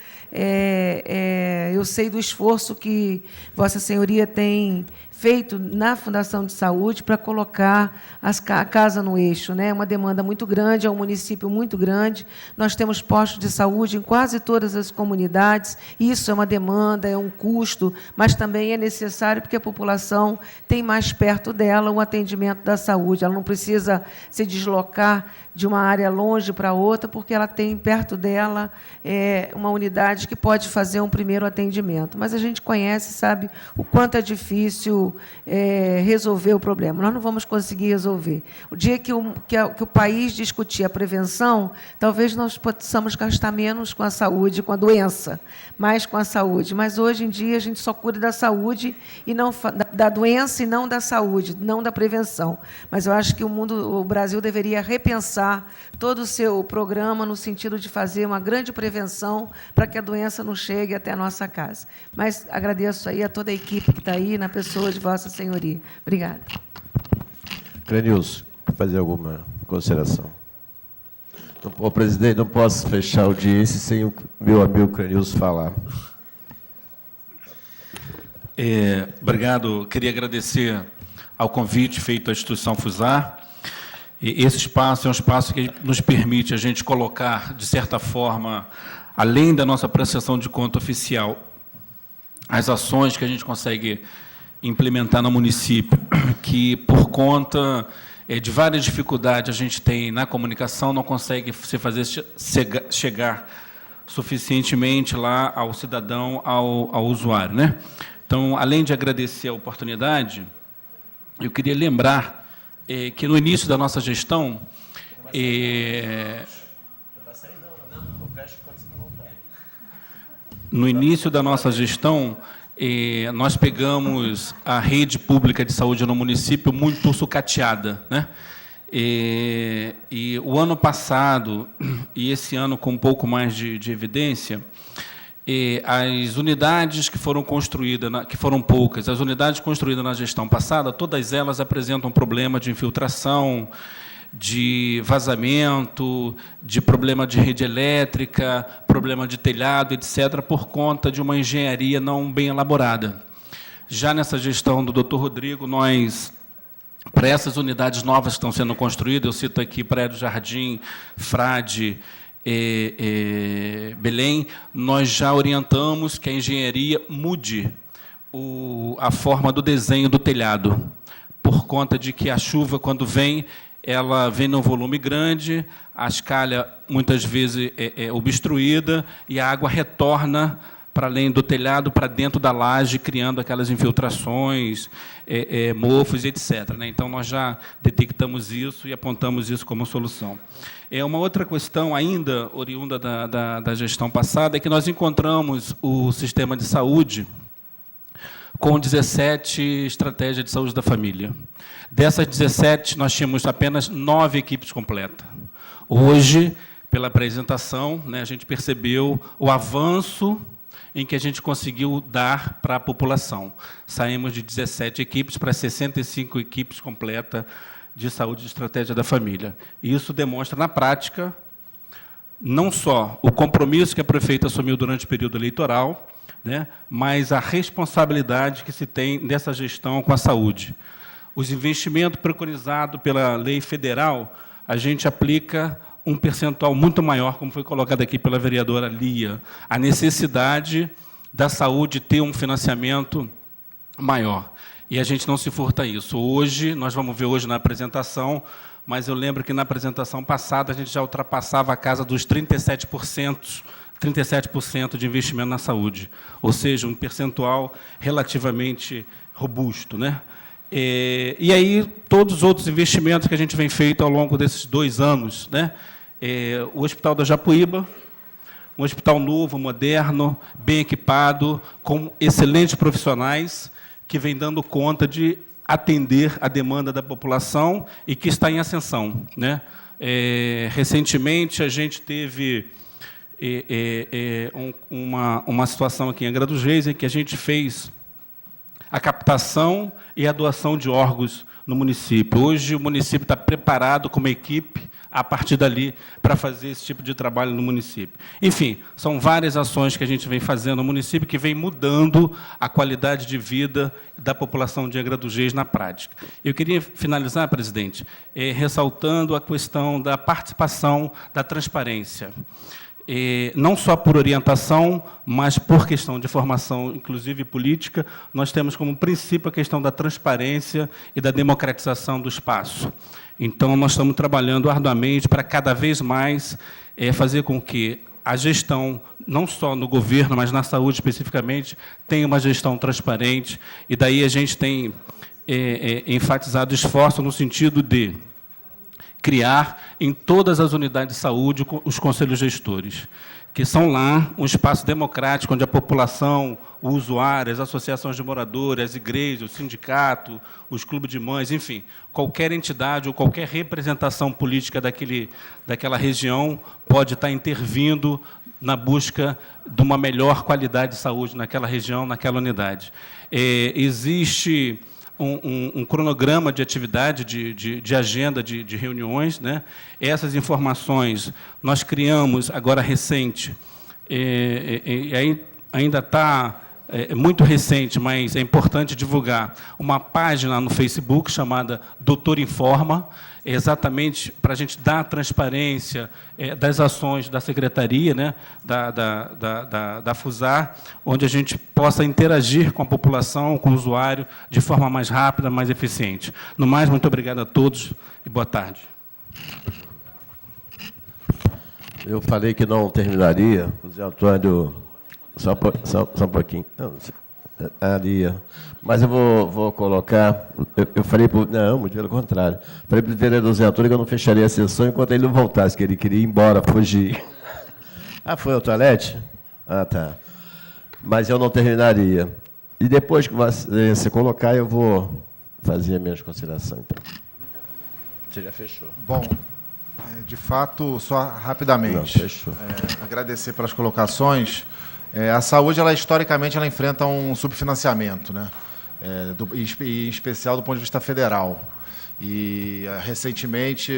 eu sei do esforço que Vossa Senhoria tem feito na Fundação de Saúde para colocar a casa no eixo, né? É uma demanda muito grande, é um município muito grande. Nós temos postos de saúde em quase todas as comunidades. Isso é uma demanda, é um custo, mas também é necessário porque a população tem mais perto dela o atendimento da saúde. Ela não precisa se deslocar de uma área longe para outra, porque ela tem perto dela uma unidade que pode fazer um primeiro atendimento. Mas a gente conhece, sabe, o quanto é difícil resolver o problema. Nós não vamos conseguir resolver. O dia que o país discutir a prevenção, talvez nós possamos gastar menos com a saúde, com a doença, mais com a saúde. Mas, hoje em dia, a gente só cuida da saúde, e não da doença e não da saúde, não da prevenção. Mas eu acho que o Brasil deveria repensar todo o seu programa no sentido de fazer uma grande prevenção para que a doença não chegue até a nossa casa. Mas agradeço aí a toda a equipe que está aí, na pessoa de Vossa Senhoria. Obrigada. Cranilson, quer fazer alguma consideração? Não, presidente, não posso fechar a audiência sem o meu amigo Cranilson falar. Obrigado. Queria agradecer ao convite feito à instituição FUSAR. Esse espaço é um espaço que nos permite a gente colocar, de certa forma, além da nossa prestação de conta oficial, as ações que a gente consegue implementar no município, que, por conta de várias dificuldades a gente tem na comunicação, não consegue se fazer chegar suficientemente lá ao cidadão, ao usuário, né? Então, além de agradecer a oportunidade, eu queria lembrar que no início da nossa gestão, nós pegamos a rede pública de saúde no município muito sucateada, né? E o ano passado, e esse ano com um pouco mais de evidência, as unidades que foram construídas, que foram poucas, as unidades construídas na gestão passada, todas elas apresentam problema de infiltração, de vazamento, de problema de rede elétrica, problema de telhado, etc., por conta de uma engenharia não bem elaborada. Já nessa gestão do Dr. Rodrigo, nós, para essas unidades novas que estão sendo construídas, eu cito aqui Prédio Jardim, Frade, Belém, nós já orientamos que a engenharia mude a forma do desenho do telhado, por conta de que a chuva, quando vem, ela vem num volume grande, a escalha, muitas vezes, é obstruída, e a água retorna para além do telhado, para dentro da laje, criando aquelas infiltrações, mofos, etc. Né? Então, nós já detectamos isso e apontamos isso como solução. Uma outra questão, ainda oriunda da gestão passada, é que nós encontramos o sistema de saúde com 17 estratégias de saúde da família. Dessas 17, nós tínhamos apenas 9 equipes completas. Hoje, pela apresentação, né, a gente percebeu o avanço em que a gente conseguiu dar para a população. Saímos de 17 equipes para 65 equipes completas de saúde e estratégia da família. E isso demonstra, na prática, não só o compromisso que a prefeita assumiu durante o período eleitoral, né, mas a responsabilidade que se tem dessa gestão com a saúde. Os investimentos preconizados pela lei federal, a gente aplica um percentual muito maior, como foi colocado aqui pela vereadora Lia. A necessidade da saúde ter um financiamento maior. E a gente não se furta a isso. Hoje, nós vamos ver hoje na apresentação, mas eu lembro que na apresentação passada a gente já ultrapassava a casa dos 37% de investimento na saúde, ou seja, um percentual relativamente robusto, né? E aí, todos os outros investimentos que a gente vem feito ao longo desses 2 anos, né? O Hospital da Japuíba, um hospital novo, moderno, bem equipado, com excelentes profissionais, que vem dando conta de atender a demanda da população e que está em ascensão, né? Recentemente, a gente teve uma situação aqui em Angra dos Reis, em que a gente fez a captação e a doação de órgãos no município. Hoje, o município está preparado com uma equipe, a partir dali, para fazer esse tipo de trabalho no município. Enfim, são várias ações que a gente vem fazendo no município que vem mudando a qualidade de vida da população de Angra dos Reis na prática. Eu queria finalizar, presidente, ressaltando a questão da participação, da transparência. Não só por orientação, mas por questão de formação, inclusive política, nós temos como princípio a questão da transparência e da democratização do espaço. Então, nós estamos trabalhando arduamente para cada vez mais fazer com que a gestão, não só no governo, mas na saúde especificamente, tenha uma gestão transparente, e daí a gente tem enfatizado esforço no sentido de criar em todas as unidades de saúde os conselhos gestores, que são lá um espaço democrático onde a população, o usuário, as associações de moradores, as igrejas, o sindicato, os clubes de mães, enfim, qualquer entidade ou qualquer representação política daquela região pode estar intervindo na busca de uma melhor qualidade de saúde naquela região, naquela unidade. Existe um cronograma de atividade, de agenda de reuniões, né? Essas informações nós criamos, agora recente, ainda está muito recente, mas é importante divulgar, uma página no Facebook chamada Doutor Informa, exatamente para a gente dar a transparência das ações da Secretaria, né, da FUSAR, onde a gente possa interagir com a população, com o usuário, de forma mais rápida, mais eficiente. No mais, muito obrigado a todos e boa tarde. Eu falei que não terminaria, o Zé Antônio, só um pouquinho. Não, mas eu vou colocar, eu falei para não, muito pelo contrário, falei para o vereador Zé Antônio que eu não fecharia a sessão enquanto ele não voltasse, que ele queria ir embora, fugir. Ah, foi ao toalete? Ah, tá. Mas eu não terminaria. E depois que você colocar, eu vou fazer a minha consideração. Então. Você já fechou. Bom, de fato, só rapidamente, não, fechou. Agradecer pelas colocações. A saúde, historicamente, ela enfrenta um subfinanciamento, né? Em especial do ponto de vista federal. E, recentemente,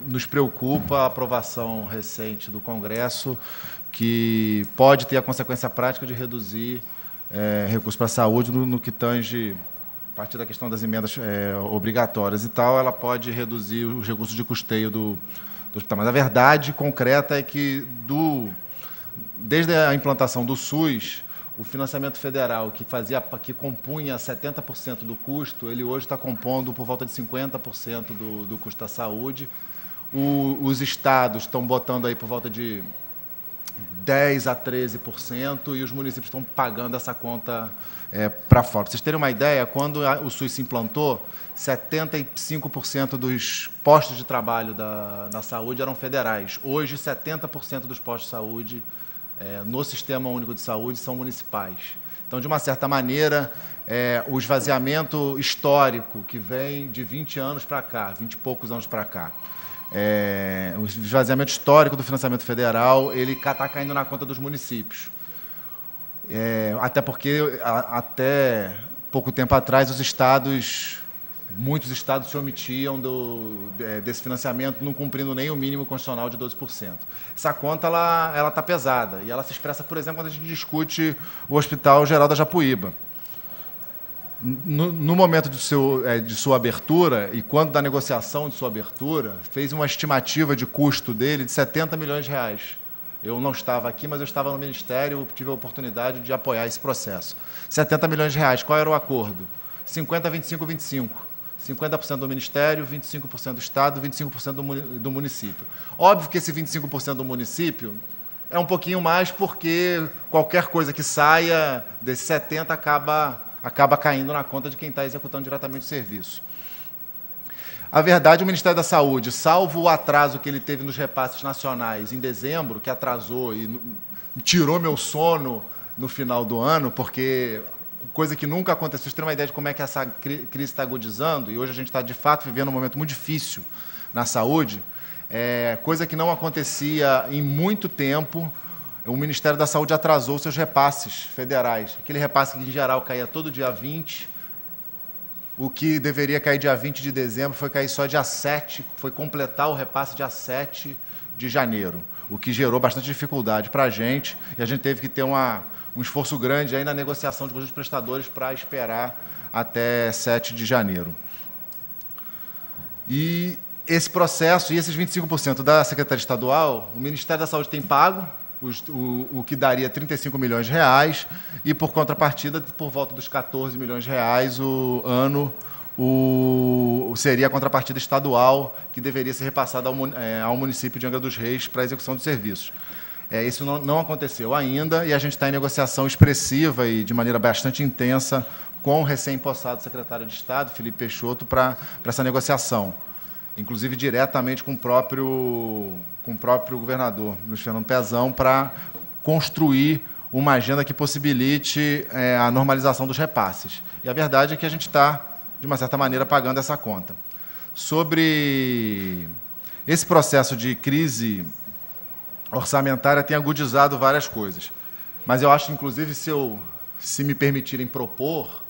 nos preocupa a aprovação recente do Congresso, que pode ter a consequência prática de reduzir recursos para a saúde no que tange, a partir da questão das emendas obrigatórias e tal, ela pode reduzir os recursos de custeio do hospital. Mas a verdade concreta é que, desde a implantação do SUS, o financiamento federal, que compunha 70% do custo, ele hoje está compondo por volta de 50% do custo da saúde. Os estados estão botando aí por volta de 10% a 13%, e os municípios estão pagando essa conta para fora. Para vocês terem uma ideia, quando o SUS se implantou, 75% dos postos de trabalho da saúde eram federais. Hoje, 70% dos postos de saúde no Sistema Único de Saúde são municipais. Então, de uma certa maneira, o esvaziamento histórico que vem de 20 anos para cá, 20 e poucos anos para cá, o esvaziamento histórico do financiamento federal, ele está caindo na conta dos municípios. Até porque, até pouco tempo atrás, muitos estados se omitiam desse financiamento, não cumprindo nem o mínimo constitucional de 12%. Essa conta ela está pesada, e ela se expressa, por exemplo, quando a gente discute o Hospital Geral da Japuíba. No momento de sua abertura, e quando da negociação de sua abertura, fez uma estimativa de custo dele de 70 milhões de reais. Eu não estava aqui, mas eu estava no Ministério, tive a oportunidade de apoiar esse processo. 70 milhões de reais. Qual era o acordo? 50, 25, 25. 50% do Ministério, 25% do Estado, 25% do município. Óbvio que esse 25% do município é um pouquinho mais, porque qualquer coisa que saia desse 70% acaba caindo na conta de quem está executando diretamente o serviço. A verdade, o Ministério da Saúde, salvo o atraso que ele teve nos repasses nacionais em dezembro, que atrasou e tirou meu sono no final do ano, porque coisa que nunca aconteceu. Vocês têm uma ideia de como é que essa crise está agudizando, e hoje a gente está, de fato, vivendo um momento muito difícil na saúde, coisa que não acontecia em muito tempo. O Ministério da Saúde atrasou seus repasses federais. Aquele repasse que, em geral, caía todo dia 20, o que deveria cair dia 20 de dezembro foi cair só dia 7, foi completar o repasse dia 7 de janeiro, o que gerou bastante dificuldade para a gente, e a gente teve que ter um esforço grande aí na negociação de conjuntos prestadores para esperar até 7 de janeiro. E esse processo, e esses 25% da Secretaria Estadual, o Ministério da Saúde tem pago, o que daria 35 milhões de reais, e, por contrapartida, por volta dos 14 milhões de reais o ano, seria a contrapartida estadual, que deveria ser repassada ao município de Angra dos Reis para a execução dos serviços. Isso não aconteceu ainda, e a gente está em negociação expressiva e de maneira bastante intensa com o recém-possado secretário de Estado, Felipe Peixoto, para essa negociação, inclusive diretamente com o próprio governador, Luiz Fernando Pezão, para construir uma agenda que possibilite a normalização dos repasses. E a verdade é que a gente está, de uma certa maneira, pagando essa conta. Sobre esse processo de crise orçamentária, tem agudizado várias coisas. Mas eu acho, inclusive, se me permitirem propor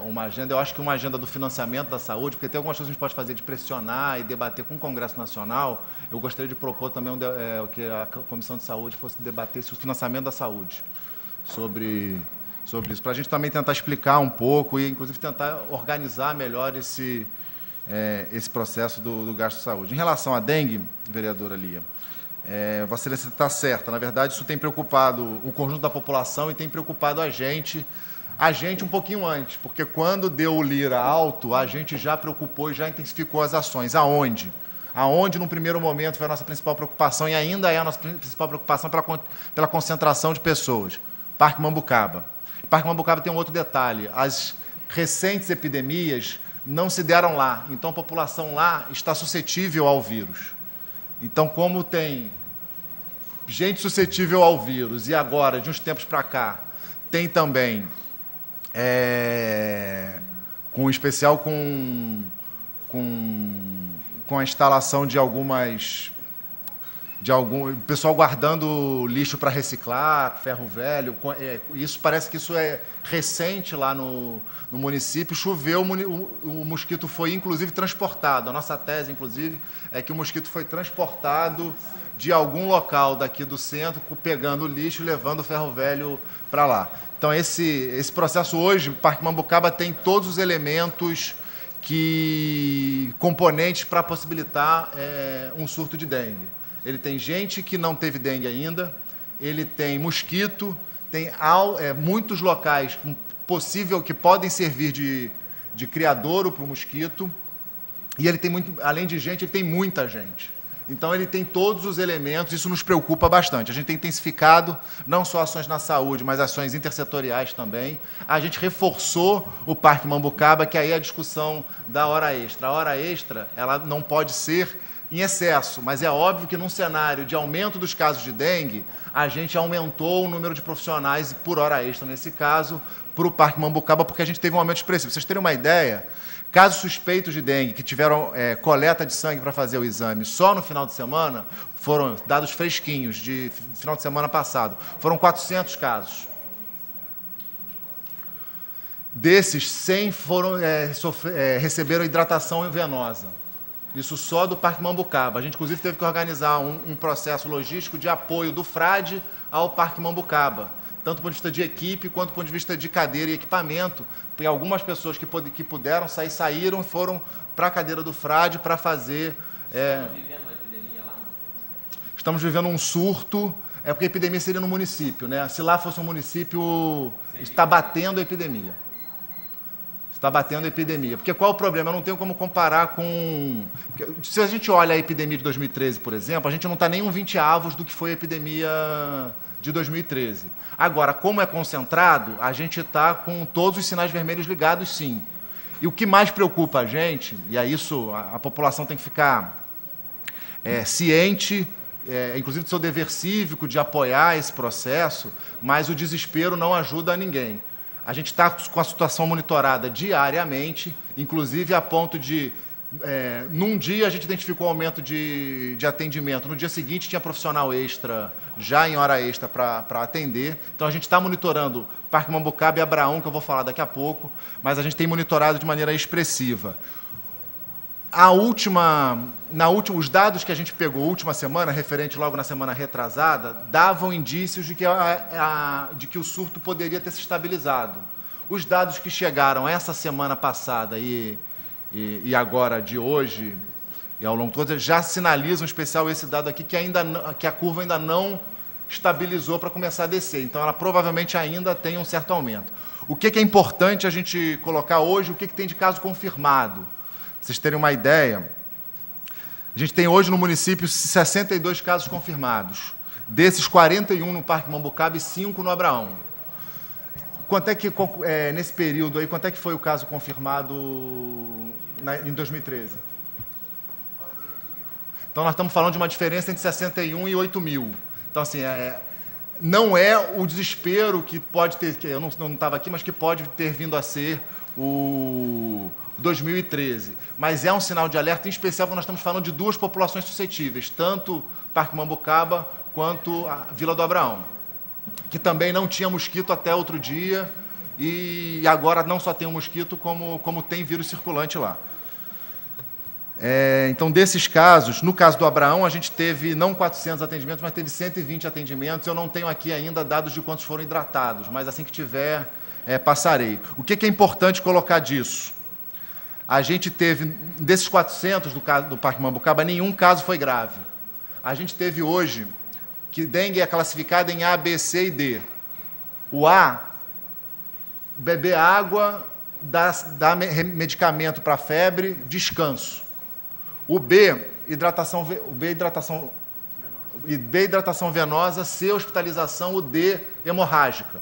uma agenda, eu acho que uma agenda do financiamento da saúde, porque tem algumas coisas que a gente pode fazer de pressionar e debater com o Congresso Nacional. Eu gostaria de propor também que a Comissão de Saúde fosse debater o financiamento da saúde sobre isso, para a gente também tentar explicar um pouco e, inclusive, tentar organizar melhor esse processo do gasto de saúde. Em relação à dengue, vereadora Lia, Vossa Excelência está certa. Na verdade, isso tem preocupado o conjunto da população e tem preocupado a gente um pouquinho antes, porque quando deu o Lira alto, a gente já preocupou e já intensificou as ações. Aonde? Aonde, num primeiro momento, foi a nossa principal preocupação, e ainda é a nossa principal preocupação pela concentração de pessoas. Parque Mambucaba. Parque Mambucaba tem um outro detalhe. As recentes epidemias não se deram lá, então a população lá está suscetível ao vírus. Então, como tem gente suscetível ao vírus, e agora, de uns tempos para cá, tem também, com especial com a instalação de algumas o pessoal guardando lixo para reciclar, ferro velho. Isso parece que isso é recente lá no município. Choveu, o mosquito foi, inclusive, transportado. A nossa tese, inclusive, é que o mosquito foi transportado de algum local daqui do centro, pegando o lixo e levando o ferro velho para lá. Então, esse processo hoje, o Parque Mambucaba tem todos os elementos componentes para possibilitar um surto de dengue. Ele tem gente que não teve dengue ainda, ele tem mosquito, tem muitos locais possível que podem servir de criadouro para o mosquito, e ele tem além de gente, ele tem muita gente. Então, ele tem todos os elementos, isso nos preocupa bastante. A gente tem intensificado não só ações na saúde, mas ações intersetoriais também. A gente reforçou o Parque Mambucaba, que aí é a discussão da hora extra. A hora extra, ela não pode ser em excesso, mas é óbvio que num cenário de aumento dos casos de dengue, a gente aumentou o número de profissionais por hora extra, nesse caso, para o Parque Mambucaba, porque a gente teve um aumento expressivo. Pra vocês terem uma ideia, casos suspeitos de dengue, que tiveram coleta de sangue para fazer o exame só no final de semana, foram dados fresquinhos, de final de semana passado, foram 400 casos. Desses, 100 receberam hidratação venosa. Isso só do Parque Mambucaba. A gente, inclusive, teve que organizar um processo logístico de apoio do Frade ao Parque Mambucaba, tanto do ponto de vista de equipe, quanto do ponto de vista de cadeira e equipamento, porque algumas pessoas que puderam saíram e foram para a cadeira do Frade para fazer... Estamos vivendo uma epidemia lá? Estamos vivendo um surto, porque a epidemia seria no município, né? Se lá fosse um município, está batendo a epidemia. Está batendo a epidemia. Porque qual é o problema? Eu não tenho como comparar com... Se a gente olha a epidemia de 2013, por exemplo, a gente não está nem um 20avos do que foi a epidemia de 2013. Agora, como é concentrado, a gente está com todos os sinais vermelhos ligados, sim. E o que mais preocupa a gente, e é isso, a população tem que ficar ciente, inclusive do seu dever cívico de apoiar esse processo, mas o desespero não ajuda a ninguém. A gente está com a situação monitorada diariamente, inclusive a ponto de, num dia a gente identificou um aumento de atendimento, no dia seguinte tinha profissional extra, já em hora extra para atender. Então, a gente está monitorando Parque Mambucaba e Abraão, que eu vou falar daqui a pouco, mas a gente tem monitorado de maneira expressiva. Os dados que a gente pegou última semana, referente logo na semana retrasada, davam indícios de que o surto poderia ter se estabilizado. Os dados que chegaram essa semana passada e agora de hoje, e ao longo todo, já sinalizam, em especial esse dado aqui, que a curva ainda não estabilizou para começar a descer. Então, ela provavelmente ainda tem um certo aumento. O que é importante a gente colocar hoje, o que tem de caso confirmado? Para vocês terem uma ideia, a gente tem hoje no município 62 casos confirmados. Desses, 41 no Parque Mambucaba e 5 no Abraão. Quanto é que, nesse período aí, quanto é que foi o caso confirmado em 2013? Então, nós estamos falando de uma diferença entre 61 e 8 mil. Então, assim, não é o desespero que pode ter, que eu não estava aqui, mas que pode ter vindo a ser o 2013. Mas é um sinal de alerta, em especial quando nós estamos falando de duas populações suscetíveis, tanto Parque Mambucaba quanto a Vila do Abraão, que também não tinha mosquito até outro dia, e agora não só tem um mosquito, como tem vírus circulante lá. Então, desses casos, no caso do Abraão, a gente teve não 400 atendimentos, mas teve 120 atendimentos. Eu não tenho aqui ainda dados de quantos foram hidratados, mas assim que tiver, passarei. O que é importante colocar disso? A gente teve, desses 400 do Parque Mambucaba, nenhum caso foi grave. A gente teve hoje, que dengue é classificada em A, B, C e D. O A, beber água, dar medicamento para febre, descanso. O B, hidratação venosa, C, hospitalização, o D, hemorrágica.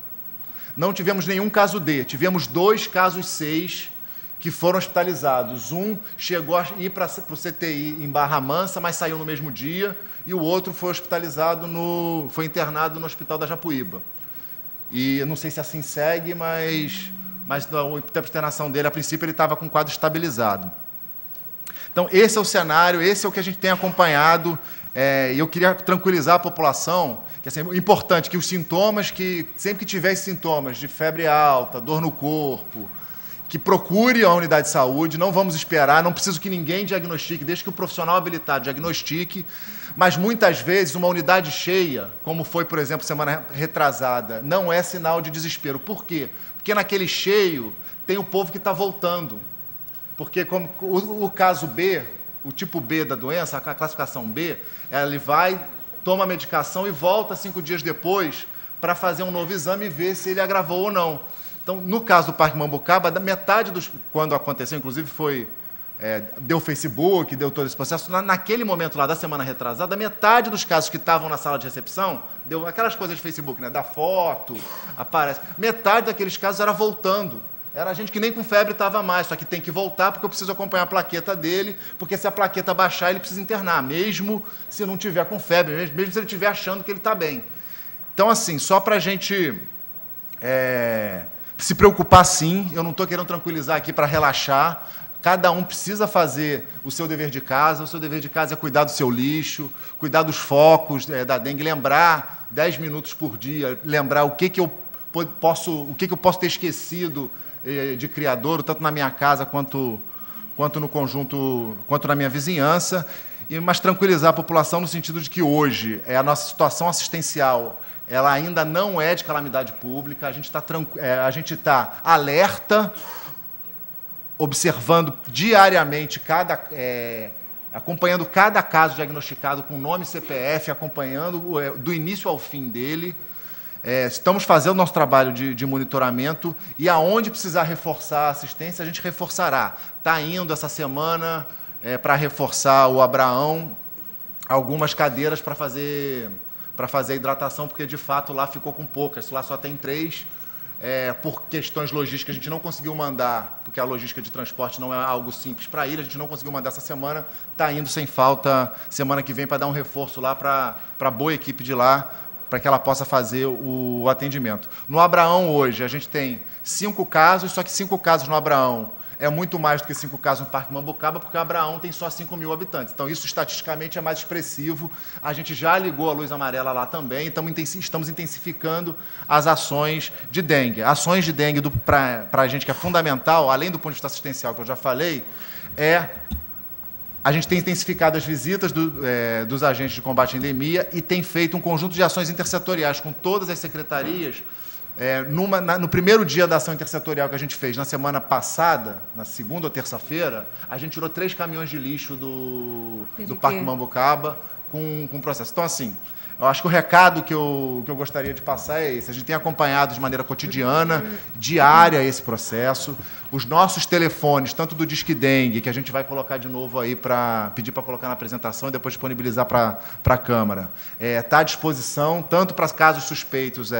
Não tivemos nenhum caso D, tivemos 2 casos 6 que foram hospitalizados. Um chegou a ir para o CTI em Barra Mansa, mas saiu no mesmo dia, e o outro foi hospitalizado, foi internado no Hospital da Japuíba. E eu não sei se assim segue, mas o tempo de internação dele, a princípio, ele estava com o quadro estabilizado. Então, esse é o cenário, esse é o que a gente tem acompanhado E eu queria tranquilizar a população, que é importante que os sintomas, que sempre que tiver esses sintomas de febre alta, dor no corpo, que procure a unidade de saúde, não vamos esperar, não preciso que ninguém diagnostique, deixe que o profissional habilitado diagnostique, mas muitas vezes uma unidade cheia, como foi, por exemplo, semana retrasada, não é sinal de desespero. Por quê? Porque naquele cheio tem o povo que está voltando. Porque como o caso B, o tipo B da doença, a classificação B, ele vai, toma a medicação e volta 5 dias depois para fazer um novo exame e ver se ele agravou ou não. Então, no caso do Parque Mambucaba, da metade dos... Quando aconteceu, inclusive, deu Facebook, deu todo esse processo. Naquele momento lá, da semana retrasada, metade dos casos que estavam na sala de recepção, deu aquelas coisas de Facebook, né? Da foto, aparece. Metade daqueles casos era voltando. Era gente que nem com febre estava mais, só que tem que voltar porque eu preciso acompanhar a plaqueta dele, porque se a plaqueta baixar, ele precisa internar, mesmo se não tiver com febre, mesmo se ele estiver achando que ele está bem. Então, assim, só para a gente se preocupar, sim, eu não estou querendo tranquilizar aqui para relaxar, cada um precisa fazer o seu dever de casa, o seu dever de casa é cuidar do seu lixo, cuidar dos focos da dengue, lembrar 10 minutos por dia, lembrar o que eu posso ter esquecido de criadouro, tanto na minha casa quanto no conjunto, quanto na minha vizinhança, mas tranquilizar a população no sentido de que hoje a nossa situação assistencial ela ainda não é de calamidade pública, a gente está alerta, observando diariamente acompanhando cada caso diagnosticado com nome e CPF, acompanhando do início ao fim dele. Estamos fazendo nosso trabalho de monitoramento e aonde precisar reforçar a assistência, a gente reforçará. Está indo essa semana para reforçar o Abraão, algumas cadeiras para fazer a hidratação, porque, de fato, lá ficou com poucas. Lá só tem 3. Por questões logísticas, a gente não conseguiu mandar, porque a logística de transporte não é algo simples para ir, a gente não conseguiu mandar essa semana, está indo sem falta semana que vem para dar um reforço lá para a boa equipe de lá, para que ela possa fazer o atendimento. No Abraão, hoje, a gente tem 5 casos, só que 5 casos no Abraão é muito mais do que 5 casos no Parque Mambucaba, porque o Abraão tem só 5.000 habitantes. Então, isso, estatisticamente, é mais expressivo. A gente já ligou a luz amarela lá também, estamos intensificando as ações de dengue. Ações de dengue, para a gente, que é fundamental, além do ponto de vista assistencial, que eu já falei, a gente tem intensificado as visitas dos agentes de combate à endemia e tem feito um conjunto de ações intersetoriais com todas as secretarias. No primeiro dia da ação intersetorial que a gente fez, na semana passada, na segunda ou terça-feira, a gente tirou 3 caminhões de lixo do Parque Mambucaba com processo. Então, assim, eu acho que o recado que eu gostaria de passar é esse. A gente tem acompanhado de maneira cotidiana, diária, esse processo. Os nossos telefones, tanto do Disque Dengue, que a gente vai colocar de novo aí para pedir para colocar na apresentação e depois disponibilizar para a Câmara, está à disposição, tanto para casos suspeitos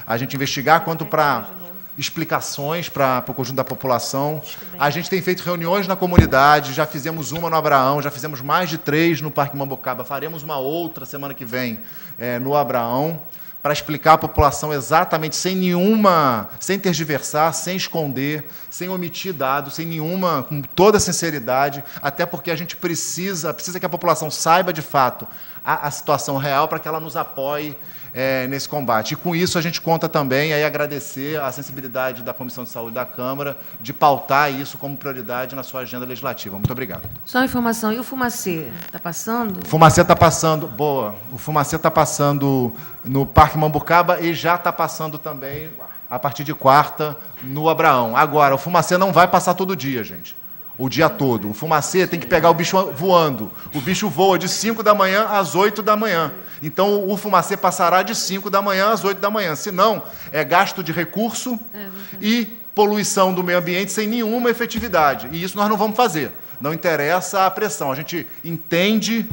a gente investigar, quanto para explicações para o conjunto da população. A gente tem feito reuniões na comunidade, já fizemos uma no Abraão, já fizemos mais de 3 no Parque Mambucaba, faremos uma outra semana que vem no Abraão, para explicar à população exatamente, sem tergiversar, sem esconder, sem omitir dados, com toda sinceridade, até porque a gente precisa que a população saiba, de fato, a situação real para que ela nos apoie nesse combate. E, com isso, a gente conta também, agradecer a sensibilidade da Comissão de Saúde da Câmara de pautar isso como prioridade na sua agenda legislativa. Muito obrigado. Só uma informação, e o Fumacê está passando? O Fumacê está passando, boa. O Fumacê está passando no Parque Mambucaba e já está passando também, a partir de quarta, no Abraão. Agora, o Fumacê não vai passar todo dia, gente. O dia todo. O Fumacê tem que pegar o bicho voando. O bicho voa de 5 da manhã às 8 da manhã. Então, o Fumacê passará de 5 da manhã às 8 da manhã. Senão, é gasto de recurso e poluição do meio ambiente sem nenhuma efetividade. E isso nós não vamos fazer. Não interessa a pressão. A gente entende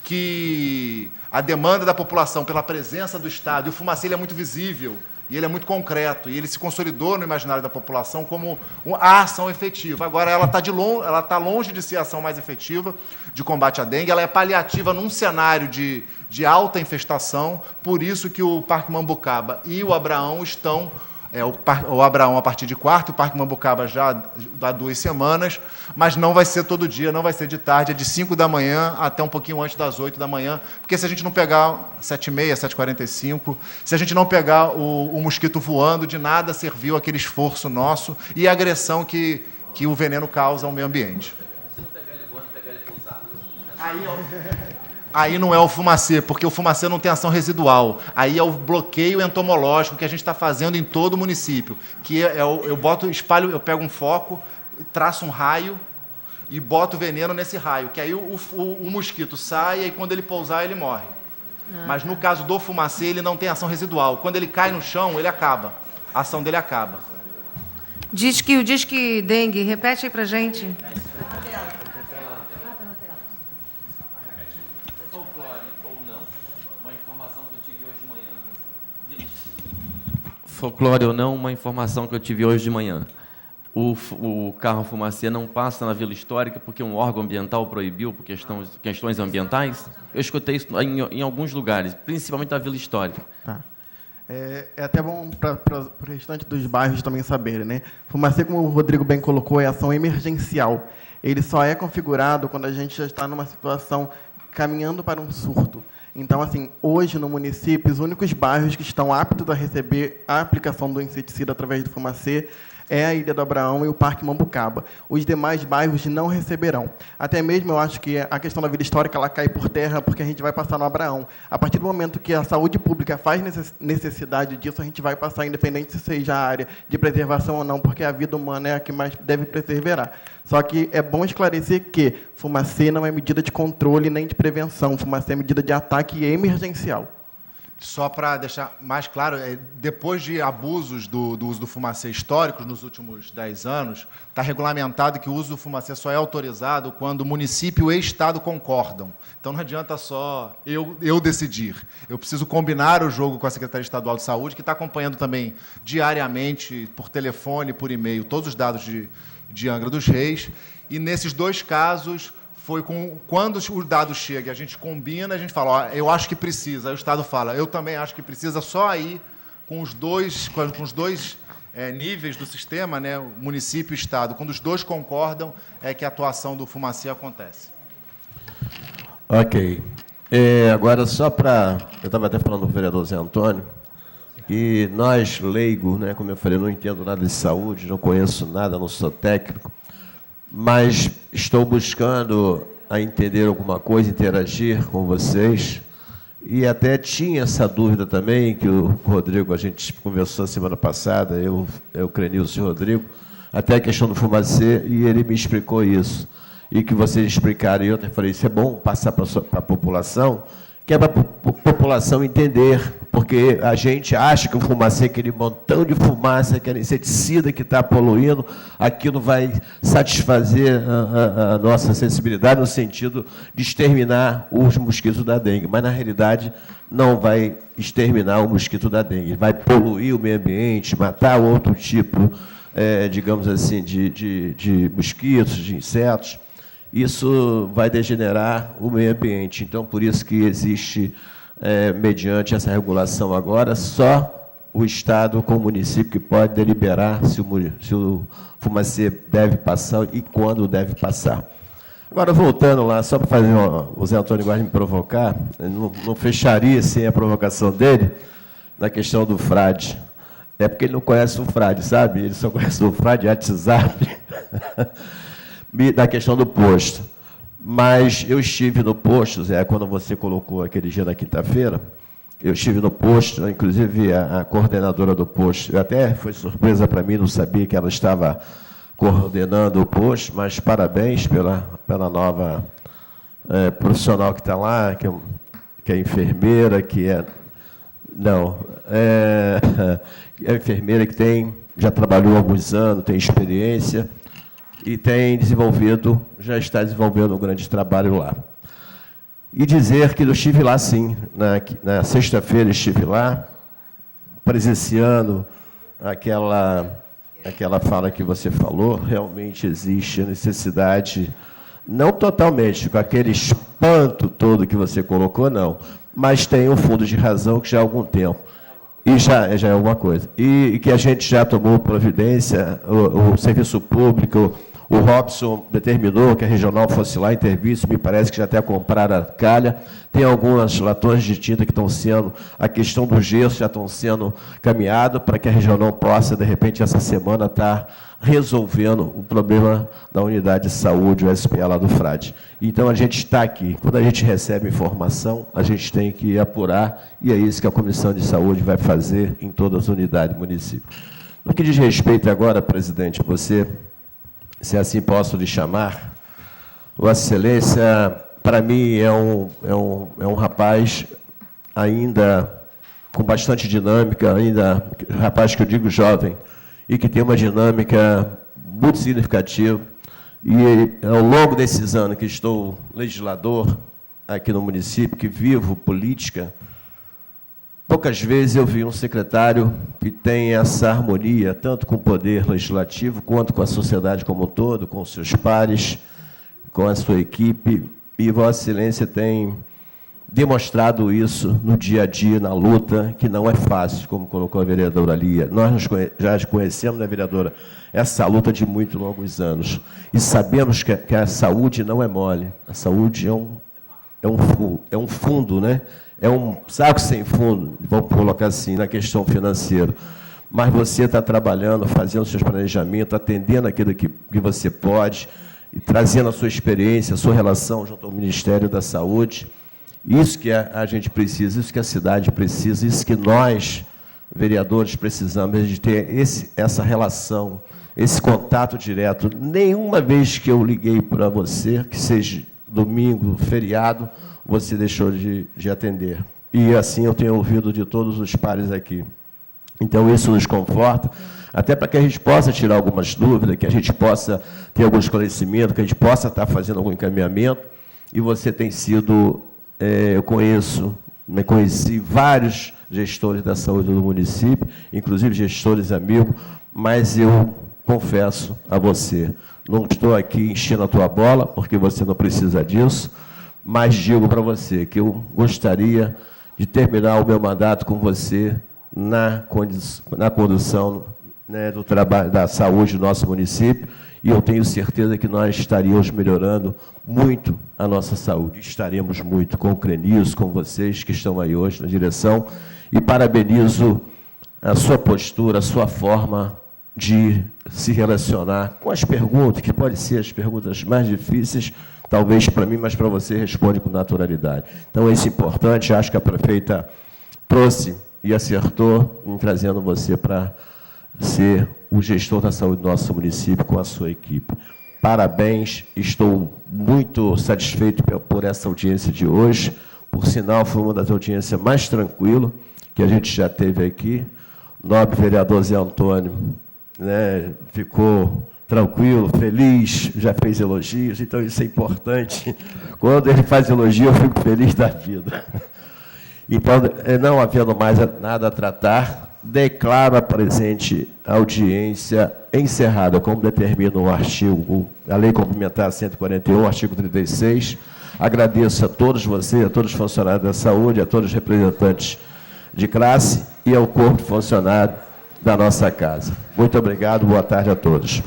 que a demanda da população pela presença do Estado, e o Fumacê ele é muito visível, e ele é muito concreto, e ele se consolidou no imaginário da população como a ação efetiva. Agora, ela está longe de ser a ação mais efetiva de combate à dengue, ela é paliativa num cenário de alta infestação, por isso que o Parque Mambucaba e o Abraão estão o Abraão a partir de quarta, o Parque Mambucaba já há 2 semanas, mas não vai ser todo dia, não vai ser de tarde, é de 5 da manhã até um pouquinho antes das 8 da manhã, porque se a gente não pegar 7h30, 7h45, se a gente não pegar o mosquito voando, de nada serviu aquele esforço nosso e a agressão que o veneno causa ao meio ambiente. Aí não é o fumacê, porque o fumacê não tem ação residual. Aí é o bloqueio entomológico que a gente está fazendo em todo o município. Que eu pego um foco, traço um raio e boto veneno nesse raio. Que aí o mosquito sai e quando ele pousar, ele morre. Mas no caso do fumacê, ele não tem ação residual. Quando ele cai no chão, ele acaba. A ação dele acaba. Diz que dengue, repete aí pra gente. Folclore ou não, uma informação que eu tive hoje de manhã. O carro fumacê não passa na Vila Histórica porque um órgão ambiental proibiu por questões ambientais. Eu escutei isso em alguns lugares, principalmente na Vila Histórica. Tá. É até bom para o restante dos bairros também saberem, né? Fumacê, como o Rodrigo bem colocou, é ação emergencial. Ele só é configurado quando a gente já está numa situação caminhando para um surto. Então, assim, hoje no município, os únicos bairros que estão aptos a receber a aplicação do inseticida através do fumacê é a Ilha do Abraão e o Parque Mambucaba. Os demais bairros não receberão. Até mesmo eu acho que a questão da Vila Histórica ela cai por terra porque a gente vai passar no Abraão. A partir do momento que a saúde pública faz necessidade disso, a gente vai passar, independente se seja a área de preservação ou não, porque a vida humana é a que mais deve perseverar. Só que é bom esclarecer que fumacê não é medida de controle nem de prevenção. Fumacê é medida de ataque emergencial. Só para deixar mais claro, depois de abusos do uso do fumacê históricos nos últimos 10 anos, está regulamentado que o uso do fumacê só é autorizado quando o município e o Estado concordam. Então, não adianta só eu decidir. Eu preciso combinar o jogo com a Secretaria Estadual de Saúde, que está acompanhando também diariamente, por telefone, por e-mail, todos os dados de Angra dos Reis. E, nesses 2 casos, foi quando o dado chega, a gente combina, a gente fala, ó, eu acho que precisa. Aí o Estado fala, eu também acho que precisa, só aí, com os dois níveis do sistema, né, o município e o Estado, quando os dois concordam, é que a atuação do fumacê acontece. Ok. Agora, só para... Eu estava até falando do vereador Zé Antônio, que nós, leigos, né, como eu falei, não entendo nada de saúde, não conheço nada, não sou técnico, mas estou buscando a entender alguma coisa, interagir com vocês. E até tinha essa dúvida também, que o Rodrigo, a gente conversou semana passada, eu creio o senhor Rodrigo, até a questão do fumacê, e ele me explicou isso. E que vocês explicaram, e eu até falei, isso é bom passar para a população, que é para a população entender, porque a gente acha que o fumacê, aquele montão de fumaça, aquele inseticida que está poluindo, aquilo vai satisfazer a nossa sensibilidade no sentido de exterminar os mosquitos da dengue. Mas, na realidade, não vai exterminar o mosquito da dengue. Vai poluir o meio ambiente, matar outro tipo, digamos assim, de mosquitos, de insetos. Isso vai degenerar o meio ambiente. Então, por isso que existe, mediante essa regulação agora, só o Estado com o município que pode deliberar se o fumacê deve passar e quando deve passar. Agora, voltando lá, só para fazer o Zé Antônio gosta de me provocar, não fecharia sem a provocação dele, na questão do frade. É porque ele não conhece o frade, sabe? Ele só conhece o frade WhatsApp. Da questão do posto. Mas eu estive no posto, Zé, quando você colocou aquele dia na quinta-feira, eu estive no posto, inclusive a coordenadora do posto, até foi surpresa para mim, não sabia que ela estava coordenando o posto, mas parabéns pela nova profissional que está lá, que é enfermeira, é enfermeira que já trabalhou há alguns anos, tem experiência, e já está desenvolvendo um grande trabalho lá. E dizer que eu estive lá, sim, na sexta-feira estive lá, presenciando aquela fala que você falou, realmente existe a necessidade, não totalmente, com aquele espanto todo que você colocou, não, mas tem um fundo de razão que já há algum tempo. E já é alguma coisa. E que a gente já tomou providência, o serviço público, o Robson determinou que a regional fosse lá intervir, me parece que já até compraram a calha. Tem algumas latões de tinta que estão sendo, a questão do gesso já estão sendo caminhado para que a regional possa, de repente, essa semana, estar resolvendo o problema da unidade de saúde, o SPA lá do Frade. Então, a gente está aqui. Quando a gente recebe informação, a gente tem que apurar, e é isso que a Comissão de Saúde vai fazer em todas as unidades do município. No que diz respeito agora, presidente, você, se assim posso lhe chamar, Vossa Excelência, para mim, é um rapaz ainda com bastante dinâmica, ainda rapaz que eu digo jovem, e que tem uma dinâmica muito significativa. E ao longo desses anos que estou legislador aqui no município, que vivo política, poucas vezes eu vi um secretário que tem essa harmonia, tanto com o poder legislativo, quanto com a sociedade como um todo, com os seus pares, com a sua equipe. E Vossa Excelência tem demonstrado isso no dia a dia, na luta, que não é fácil, como colocou a vereadora Lia. Nós já conhecemos, né, vereadora, essa luta de muito longos anos. E sabemos que a saúde não é mole. A saúde é um fundo, né? É um saco sem fundo, vamos colocar assim, na questão financeira. Mas você está trabalhando, fazendo seus planejamentos, atendendo aquilo que você pode, e trazendo a sua experiência, a sua relação junto ao Ministério da Saúde. Isso que a gente precisa, isso que a cidade precisa, isso que nós, vereadores, precisamos, de ter essa relação, esse contato direto. Nenhuma vez que eu liguei para você, que seja domingo, feriado, você deixou de atender. E assim eu tenho ouvido de todos os pares aqui. Então, isso nos conforta, até para que a gente possa tirar algumas dúvidas, que a gente possa ter algum esclarecimento, que a gente possa estar fazendo algum encaminhamento. E você tem sido... eu conheci vários gestores da saúde do município, inclusive gestores amigos, mas eu confesso a você, não estou aqui enchendo a tua bola, porque você não precisa disso, mas digo para você que eu gostaria de terminar o meu mandato com você na condução, né, do trabalho da saúde do nosso município, e eu tenho certeza que nós estaríamos melhorando muito a nossa saúde. Estaremos muito com o CRENIS, com vocês que estão aí hoje na direção, e parabenizo a sua postura, a sua forma de se relacionar com as perguntas, que podem ser as perguntas mais difíceis, talvez para mim, mas para você responde com naturalidade. Então, isso é importante, acho que a prefeita trouxe e acertou em trazendo você para ser o gestor da saúde do nosso município com a sua equipe. Parabéns, estou muito satisfeito por essa audiência de hoje. Por sinal, foi uma das audiências mais tranquilas que a gente já teve aqui. O nobre vereador Zé Antônio, né, ficou tranquilo, feliz, já fez elogios, então isso é importante. Quando ele faz elogio, eu fico feliz da vida. Então, não havendo mais nada a tratar, declaro a presente audiência encerrada, como determina o artigo, a Lei Complementar 141, artigo 36. Agradeço a todos vocês, a todos os funcionários da saúde, a todos os representantes de classe e ao corpo de funcionário da nossa casa. Muito obrigado, boa tarde a todos.